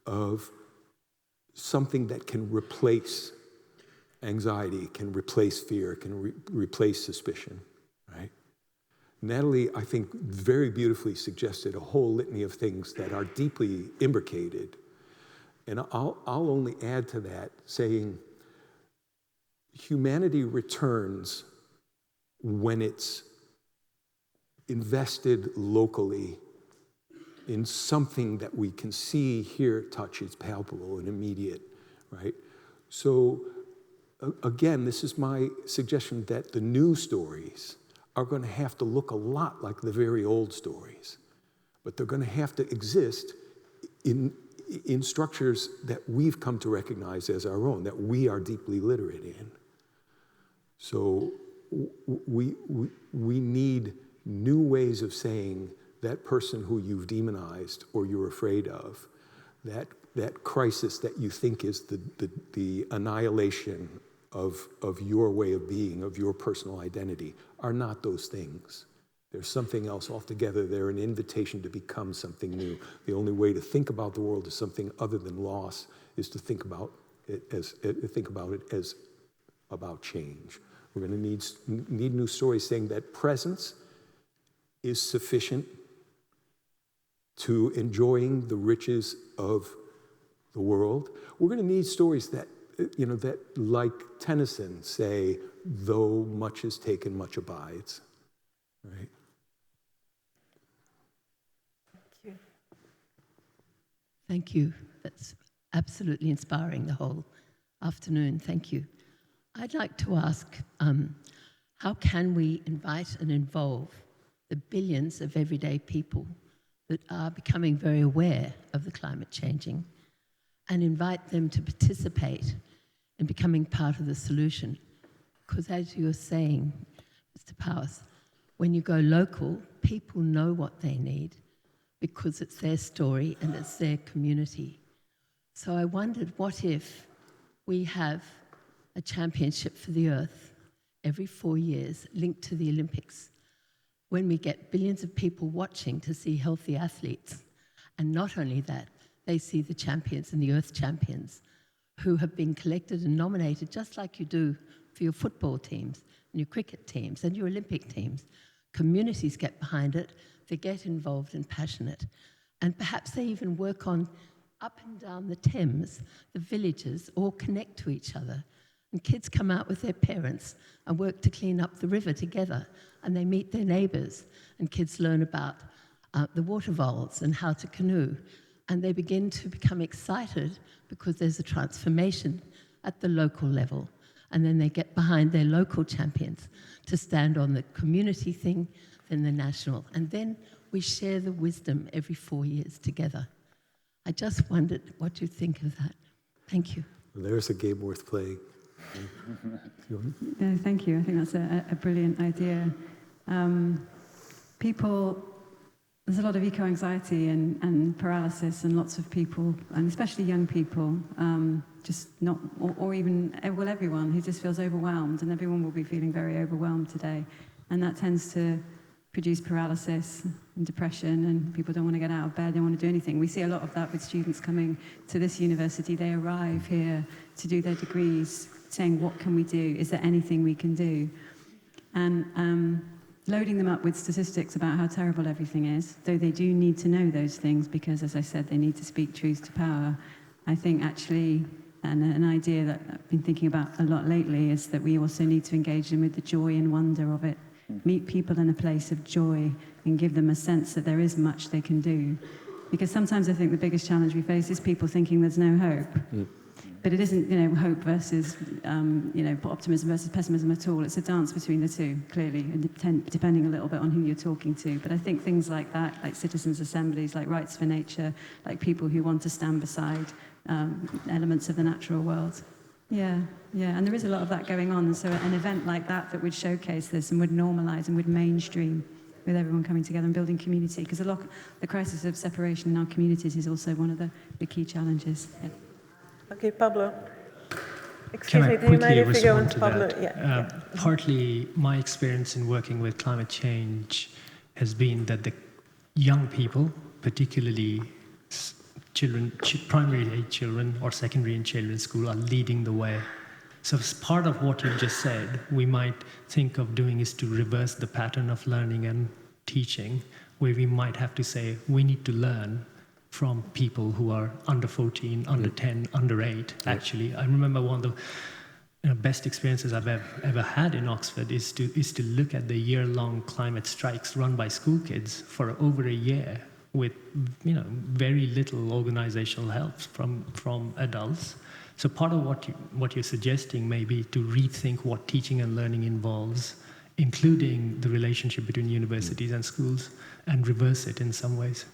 of something that can replace anxiety, can replace fear, can replace suspicion, right? Natalie, I think, very beautifully suggested a whole litany of things that are deeply imbricated. And I'll only add to that saying humanity returns when it's invested locally in something that we can see, hear, touch, is palpable and immediate, right? So again, this is my suggestion that the new stories are going to have to look a lot like the very old stories, but they're going to have to exist in structures that we've come to recognize as our own, that we are deeply literate in. So we need new ways of saying that person who you've demonized or you're afraid of, that crisis that you think is the annihilation of your way of being, of your personal identity, are not those things. There's something else altogether. They're an invitation to become something new. The only way to think about the world as something other than loss is to think about it as about change, We're going to need new stories saying that presence is sufficient to enjoying the riches of the world. We're going to need stories that, that like Tennyson say, though much is taken, much abides, right? Thank you. Thank you. That's absolutely inspiring, the whole afternoon. Thank you. I'd like to ask, how can we invite and involve the billions of everyday people that are becoming very aware of the climate changing and invite them to participate in becoming part of the solution? Because as you were saying, Mr. Powers, when you go local, people know what they need because it's their story and it's their community. So I wondered, what if we have a championship for the Earth every 4 years linked to the Olympics, when we get billions of people watching to see healthy athletes, and not only that, they see the champions and the Earth champions who have been collected and nominated just like you do for your football teams and your cricket teams and your Olympic teams. Communities get behind it, they get involved and passionate, and perhaps they even work on up and down the Thames, the villages all connect to each other. And kids come out with their parents and work to clean up the river together, and they meet their neighbours, and kids learn about the water voles and how to canoe, and they begin to become excited because there's a transformation at the local level, and then they get behind their local champions to stand on the community thing, then the national, and then we share the wisdom every 4 years together. I just wondered what you think of that. Thank you. Well, there's a game worth playing. No, thank you. I think that's a brilliant idea. There's a lot of eco-anxiety and paralysis, and lots of people, and especially young people, or even everyone who just feels overwhelmed, and everyone will be feeling very overwhelmed today. And that tends to produce paralysis and depression, and people don't want to get out of bed, they don't want to do anything. We see a lot of that with students coming to this university. They arrive here to do their degrees, saying, what can we do? Is there anything we can do? And loading them up with statistics about how terrible everything is, though they do need to know those things because, as I said, they need to speak truth to power. I think actually, and an idea that I've been thinking about a lot lately, is that we also need to engage them with the joy and wonder of it. Meet people in a place of joy and give them a sense that there is much they can do. Because sometimes I think the biggest challenge we face is people thinking there's no hope. But it isn't, hope versus, optimism versus pessimism at all. It's a dance between the two, clearly, and depending a little bit on who you're talking to. But I think things like that, like citizens' assemblies, like Rights for Nature, like people who want to stand beside elements of the natural world. Yeah, and there is a lot of that going on. And so an event like that would showcase this and would normalise and would mainstream with everyone coming together and building community. Because the crisis of separation in our communities is also one of the key challenges. Yeah. Okay, Pablo. Can I quickly respond to Pablo? that? Yeah. Partly, my experience in working with climate change has been that the young people, particularly children, primary age children or secondary in children's school, are leading the way. So as part of what you've just said, we might think of doing is to reverse the pattern of learning and teaching, where we might have to say, we need to learn from people who are under 14, under 10, under 8, actually. I remember one of the best experiences I've ever had in Oxford is to look at the year-long climate strikes run by school kids for over a year with very little organizational help from adults. So part of what you're suggesting may be to rethink what teaching and learning involves, including the relationship between universities and schools, and reverse it in some ways.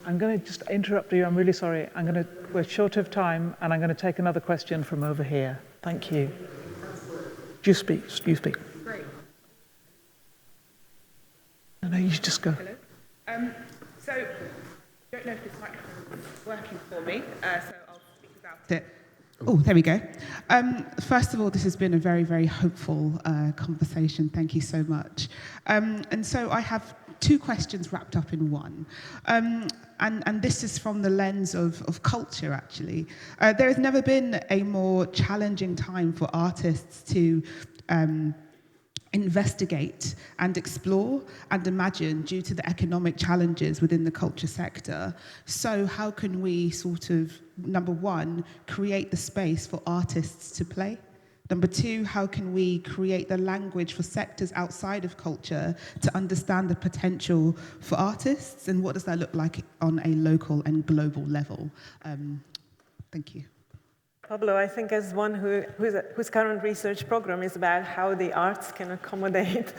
I'm going to just interrupt you. I'm really sorry. We're short of time, and I'm going to take another question from over here. Thank you. You speak. Great. No, you just go. Hello. So So, I don't know if this microphone is working for me, so I'll speak without it. Oh, there we go. First of all, this has been a very, very hopeful conversation. Thank you so much. And so I have two questions wrapped up in one. And this is from the lens of culture, actually. There has never been a more challenging time for artists to investigate and explore and imagine due to the economic challenges within the culture sector. So how can we sort of, number one, create the space for artists to play? Number two, how can we create the language for sectors outside of culture to understand the potential for artists, and what does that look like on a local and global level? Thank you. Pablo, I think as one whose current research program is about how the arts can accommodate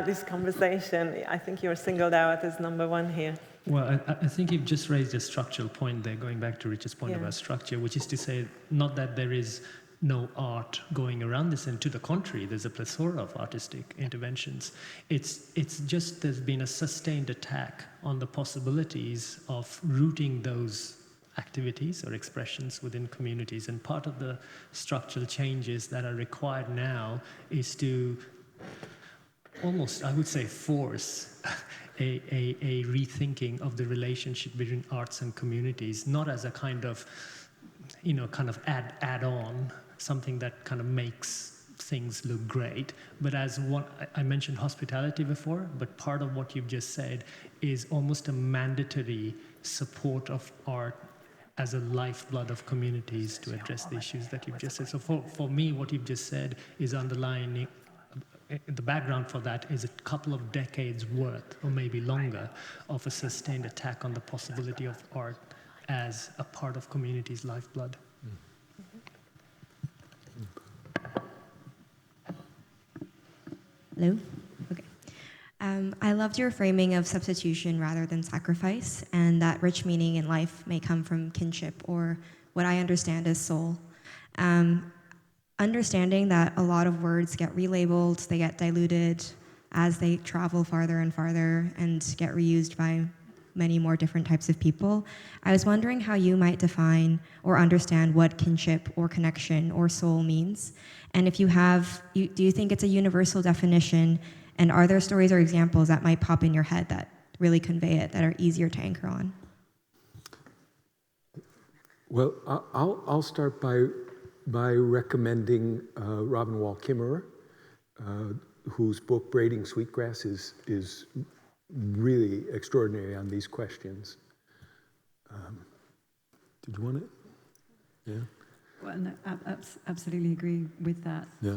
this conversation, I think you're singled out as number one here. Well, I think you've just raised a structural point there, going back to Richard's point about structure, which is to say not that there is no art going around this, and to the contrary, there's a plethora of artistic interventions. It's just there's been a sustained attack on the possibilities of rooting those activities or expressions within communities, and part of the structural changes that are required now is to almost, I would say, force a rethinking of the relationship between arts and communities, not as a kind of add-on, something that kind of makes things look great, but as what I mentioned hospitality before, but part of what you've just said is almost a mandatory support of art as a lifeblood of communities to address the issues that you've just said. So for me, what you've just said is underlying, the background for that is a couple of decades worth, or maybe longer, of a sustained attack on the possibility of art as a part of communities' lifeblood. Hello? Okay. I loved your framing of substitution rather than sacrifice, and that rich meaning in life may come from kinship, or what I understand as soul. Understanding that a lot of words get relabeled, they get diluted as they travel farther and farther and get reused by many more different types of people. I was wondering how you might define or understand what kinship or connection or soul means. And if you have, do you think it's a universal definition? And are there stories or examples that might pop in your head that really convey it, that are easier to anchor on? Well, I'll start by recommending Robin Wall Kimmerer, whose book Braiding Sweetgrass is really extraordinary on these questions. Did you want it? Yeah. Well, no, absolutely agree with that. Yeah.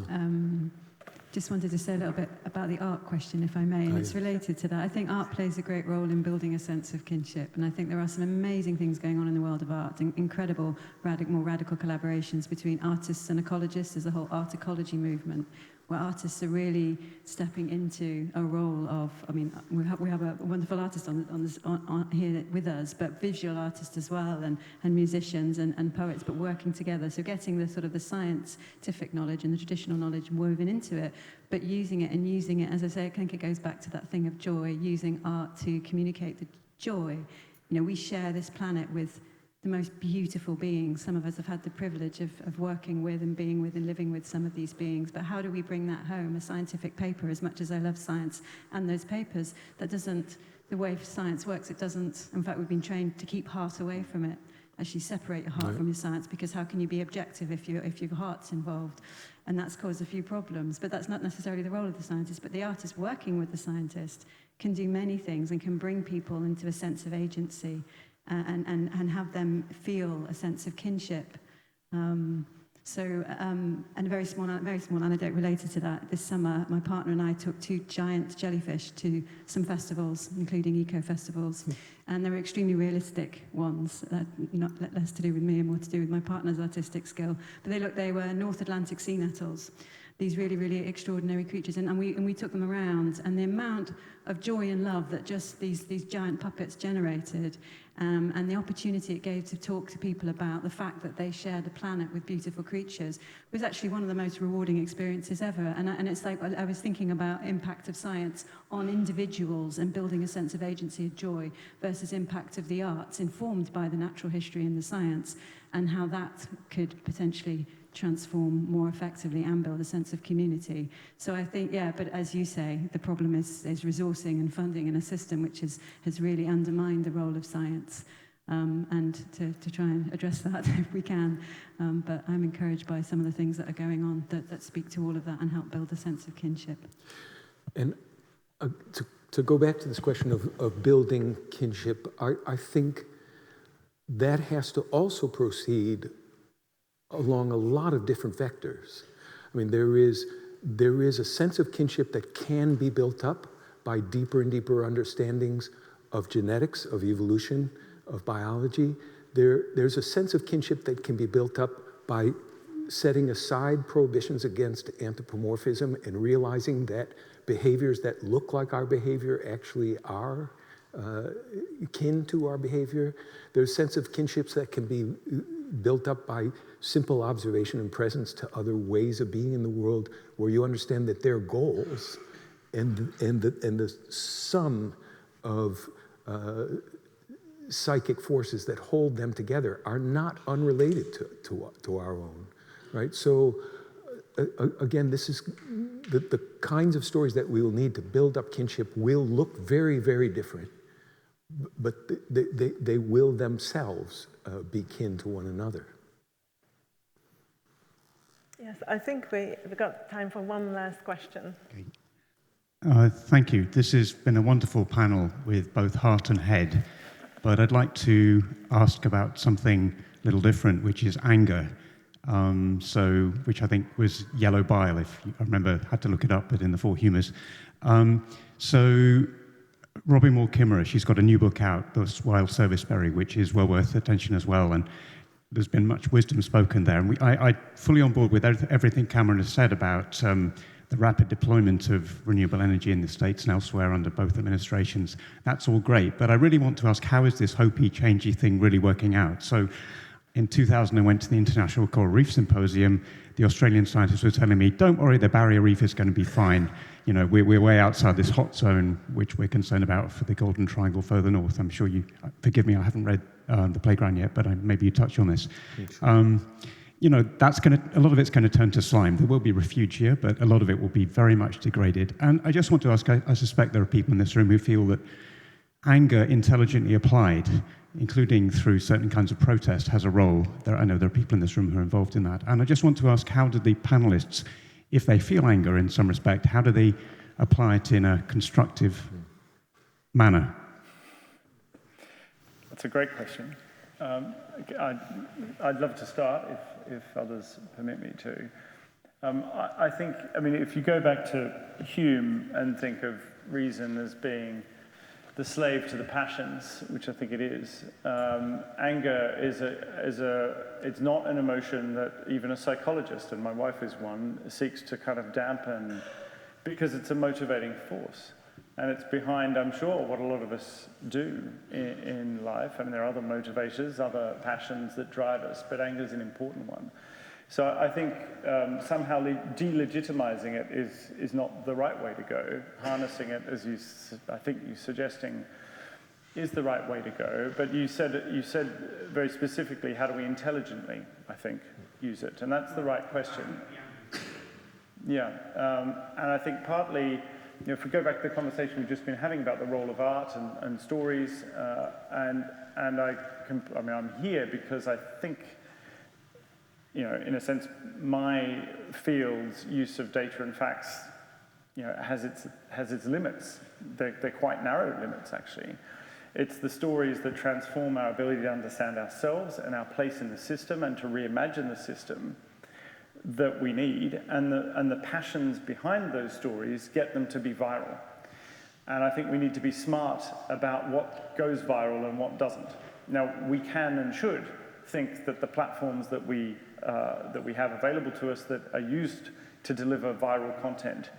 Just wanted to say a little bit about the art question, if I may, and it's related to that. I think art plays a great role in building a sense of kinship, and I think there are some amazing things going on in the world of art, incredible, more radical collaborations between artists and ecologists. There's a whole art ecology movement, where artists are really stepping into a role of, I mean, we have a wonderful artist on here with us, but visual artists as well, and musicians and poets, but working together. So getting the sort of the scientific knowledge and the traditional knowledge woven into it, but using it, as I say, I think it goes back to that thing of joy, using art to communicate the joy. You know, we share this planet with the most beautiful beings. Some of us have had the privilege of working with and being with and living with some of these beings, but how do we bring that home? A scientific paper, as much as I love science and those papers, that doesn't, the way science works, it doesn't, in fact, we've been trained to keep heart away from it, actually separate your heart from your science, because how can you be objective if your heart's involved? And that's caused a few problems, but that's not necessarily the role of the scientist, but the artist working with the scientist can do many things and can bring people into a sense of agency, and have them feel a sense of kinship. And a very small anecdote related to that. This summer, my partner and I took 2 giant jellyfish to some festivals, including eco-festivals, and they were extremely realistic ones, not less to do with me and more to do with my partner's artistic skill. But they were North Atlantic sea nettles. these really, really extraordinary creatures, and we took them around, and the amount of joy and love that just these giant puppets generated, and the opportunity it gave to talk to people about the fact that they shared a planet with beautiful creatures was actually one of the most rewarding experiences ever. And it's like I was thinking about impact of science on individuals and building a sense of agency and joy versus impact of the arts informed by the natural history and the science, and how that could potentially transform more effectively and build a sense of community. So I think, yeah, but as you say, the problem is resourcing and funding in a system which has really undermined the role of science, and to try and address that if we can. But I'm encouraged by some of the things that are going on that speak to all of that and help build a sense of kinship. And to go back to this question of building kinship, I think that has to also proceed along a lot of different vectors. I mean, there is a sense of kinship that can be built up by deeper and deeper understandings of genetics, of evolution, of biology. There's a sense of kinship that can be built up by setting aside prohibitions against anthropomorphism and realizing that behaviors that look like our behavior actually are kin to our behavior. There's a sense of kinships that can be built up by simple observation and presence to other ways of being in the world, where you understand that their goals and the sum of psychic forces that hold them together are not unrelated to our own, right? So again, this is the kinds of stories that we will need to build up kinship will look very, very different, but they will themselves be kin to one another. Yes, I think we've got time for one last question. Okay. Thank you. This has been a wonderful panel with both heart and head, but I'd like to ask about something a little different, which is anger. Which I think was yellow bile, if I remember, had to look it up, but in the Four Humours. So Robin Moore Kimmerer, she's got a new book out, The Wild Serviceberry, which is well worth attention as well, and there's been much wisdom spoken there. And I fully on board with everything Cameron has said about the rapid deployment of renewable energy in the States and elsewhere under both administrations. That's all great, but I really want to ask, how is this hopey, changey thing really working out? So in 2000, I went to the International Coral Reef Symposium. The Australian scientists were telling me, don't worry, the barrier reef is going to be fine. You know, we're way outside this hot zone, which we're concerned about for the Golden Triangle further north. I'm sure you, forgive me, I haven't read The Playground yet, but maybe you touch on this. You know, a lot of it's going to turn to slime. There will be refugia, but a lot of it will be very much degraded. And I just want to ask, I suspect there are people in this room who feel that anger intelligently applied, including through certain kinds of protest, has a role. I know there are people in this room who are involved in that. And I just want to ask, how do the panelists, if they feel anger in some respect, how do they apply it in a constructive manner? That's a great question. I'd love to start if others permit me to. I think, I mean, if you go back to Hume and think of reason as being the slave to the passions, which I think it is, anger it's not an emotion that even a psychologist, and my wife is one, seeks to kind of dampen, because it's a motivating force. And it's behind, I'm sure, what a lot of us do in life. I mean, there are other motivators, other passions that drive us, but anger is an important one. So I think somehow delegitimizing it is not the right way to go. Harnessing it, as I think you're suggesting, is the right way to go. But you said very specifically, how do we intelligently, I think, use it? And that's the right question. Yeah, and I think partly, you know, if we go back to the conversation we've just been having about the role of art and stories, and I'm here because I think, you know, in a sense, my field's use of data and facts, you know, has its limits. They're quite narrow limits, actually. It's the stories that transform our ability to understand ourselves and our place in the system and to reimagine the system that we need, and the passions behind those stories get them to be viral. And I think we need to be smart about what goes viral and what doesn't. Now, we can and should think that the platforms that we have available to us that are used to deliver viral content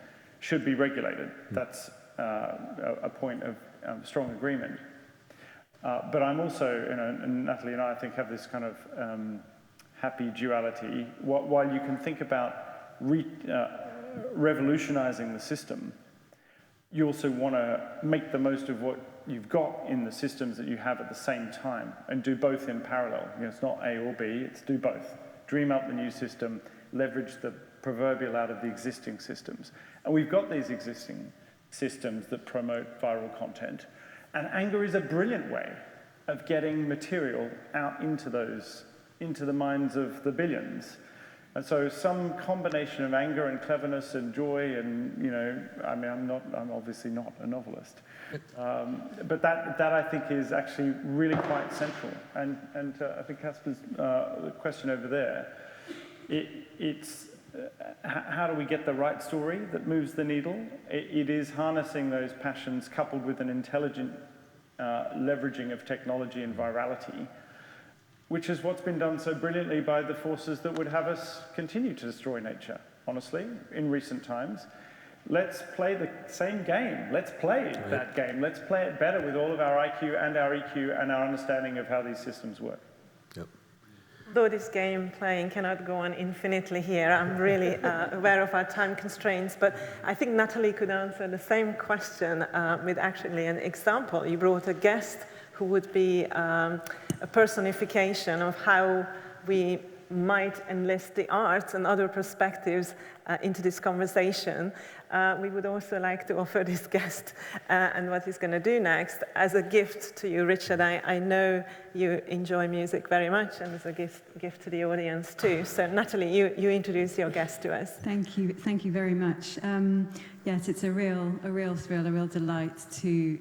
should be regulated. That's a point of strong agreement. But I'm also, and Natalie and I think have this kind of happy duality. While you can think about revolutionizing the system, you also want to make the most of what you've got in the systems that you have at the same time and do both in parallel. It's not A or B, it's do both. Dream up the new system, leverage the proverbial out of the existing systems. And we've got these existing systems that promote viral content. And anger is a brilliant way of getting material out into the minds of the billions. And so some combination of anger and cleverness and joy and, I'm obviously not a novelist. But that I think is actually really quite central. And I think Casper's question over there, it's how do we get the right story that moves the needle? It is harnessing those passions coupled with an intelligent leveraging of technology and virality, which is what's been done so brilliantly by the forces that would have us continue to destroy nature, honestly, in recent times. Let's play the same game. Let's play that game. Let's play it better with all of our IQ and our EQ and our understanding of how these systems work. Yep. Though this game playing cannot go on infinitely here, I'm really aware of our time constraints, but I think Natalie could answer the same question with actually an example. You brought a guest who would be a personification of how we might enlist the arts and other perspectives into this conversation. We would also like to offer this guest and what he's going to do next as a gift to you, Richard. I know you enjoy music very much, and as a gift to the audience too. So Natalie, you introduce your guest to us. Thank you very much. Yes, it's a real thrill, a real delight to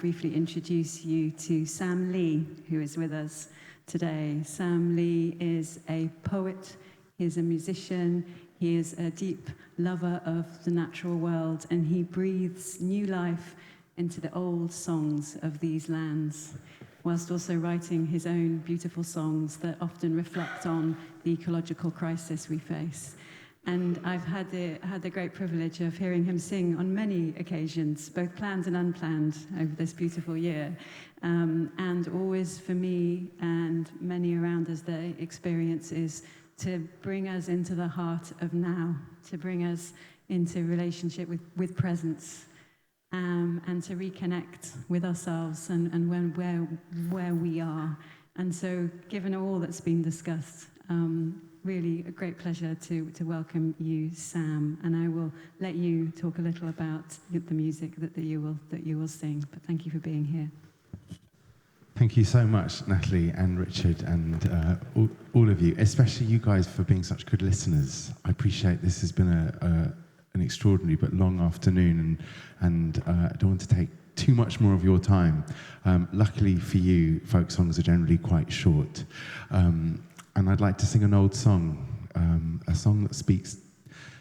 briefly introduce you to Sam Lee, who is with us today. Sam Lee is a poet, he is a musician, he is a deep lover of the natural world, and he breathes new life into the old songs of these lands, whilst also writing his own beautiful songs that often reflect on the ecological crisis we face. And I've had the great privilege of hearing him sing on many occasions, both planned and unplanned, over this beautiful year. And always for me and many around us, the experience is to bring us into the heart of now, to bring us into relationship with presence, and to reconnect with ourselves and where we are. And so, given all that's been discussed, really a great pleasure to welcome you, Sam, and I will let you talk a little about the music that you will sing. But thank you for being here. Thank you so much, Natalie and Richard, and all of you, especially you guys for being such good listeners. I appreciate this has been an extraordinary but long afternoon, and I don't want to take too much more of your time. Luckily for you, folk songs are generally quite short. And I'd like to sing an old song, a song that speaks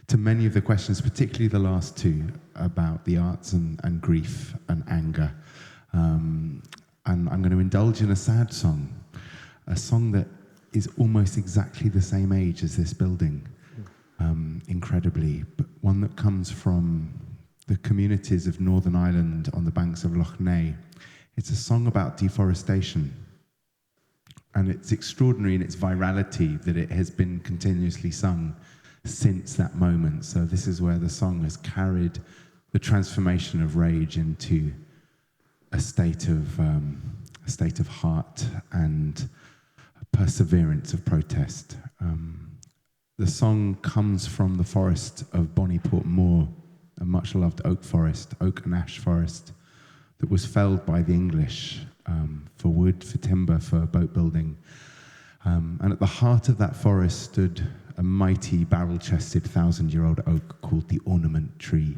to many of the questions, particularly the last two, about the arts and grief and anger. And I'm going to indulge in a sad song, a song that is almost exactly the same age as this building, incredibly, but one that comes from the communities of Northern Ireland on the banks of Lough Neagh. It's a song about deforestation. And it's extraordinary in its virality that it has been continuously sung since that moment. So this is where the song has carried the transformation of rage into a state of heart and perseverance of protest. The song comes from the forest of Bonnyport Moor, a much-loved oak forest, oak and ash forest, that was felled by the English for wood, for timber, for boat building. And at the heart of that forest stood a mighty barrel-chested 1,000-year-old oak called the ornament tree,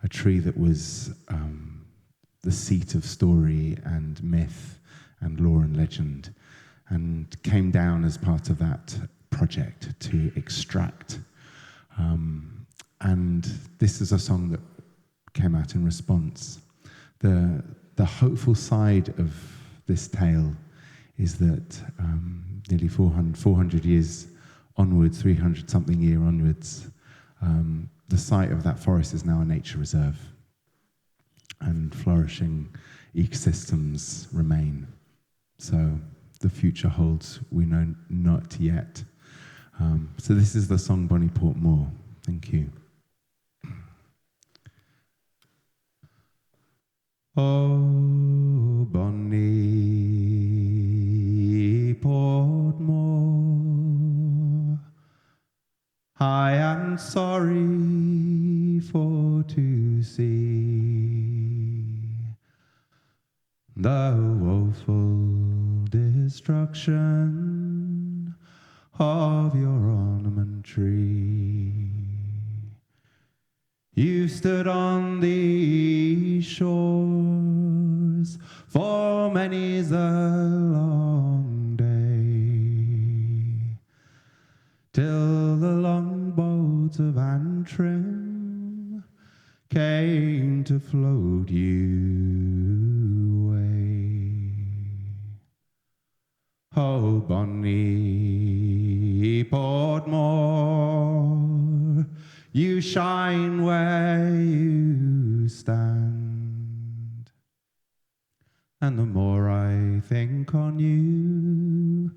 a tree that was the seat of story and myth and lore and legend, and came down as part of that project to extract. And this is a song that came out in response. The hopeful side of this tale is that nearly 400 years onwards, 300-something year onwards, The site of that forest is now a nature reserve, and flourishing ecosystems remain. So the future holds, we know not yet. So this is the song Bonnie Portmore. Thank you. Oh, Bonnie Portmore, I am sorry for to see the woeful destruction of your ornament tree. You stood on the shores for many's a long day, till the longboats of Antrim came to float you away. Oh, Bonnie Portmore, you shine where you stand, and the more I think on you,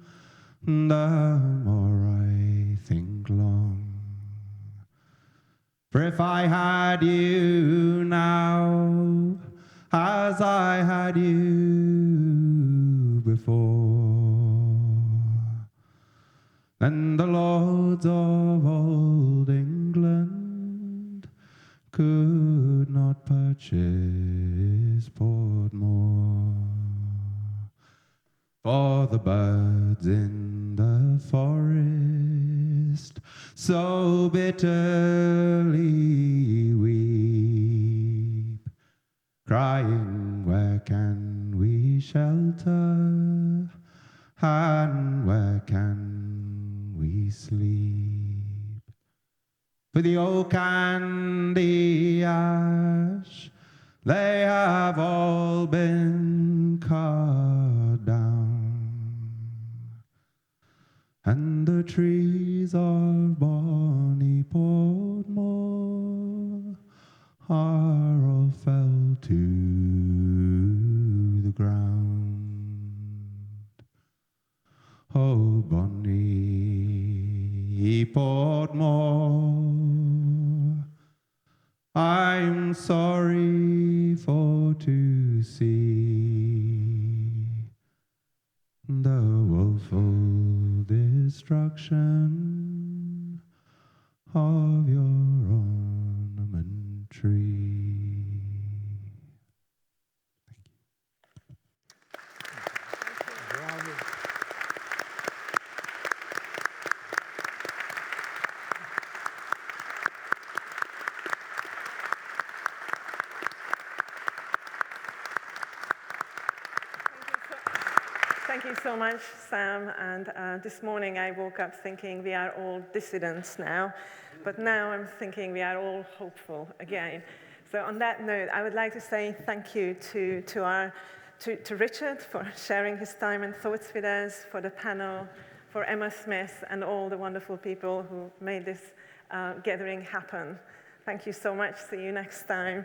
the more I think long. For if I had you now, as I had you before, then the lords of old England could not purchase Portmore. For the birds in the forest so bitterly weep, crying, where can we shelter, and where can we sleep? For the oak and the ash, they have all been cut down, and the trees of Bonnie Portmore are all fell to the ground. Oh, Bonnie Portmore, I'm sorry for to see the woeful destruction of your ornament tree. Thank you so much, Sam. And this morning I woke up thinking we are all dissidents now, but now I'm thinking we are all hopeful again. So on that note, I would like to say thank you to Richard for sharing his time and thoughts with us, for the panel, for Emma Smith and all the wonderful people who made this gathering happen. Thank you so much. See you next time.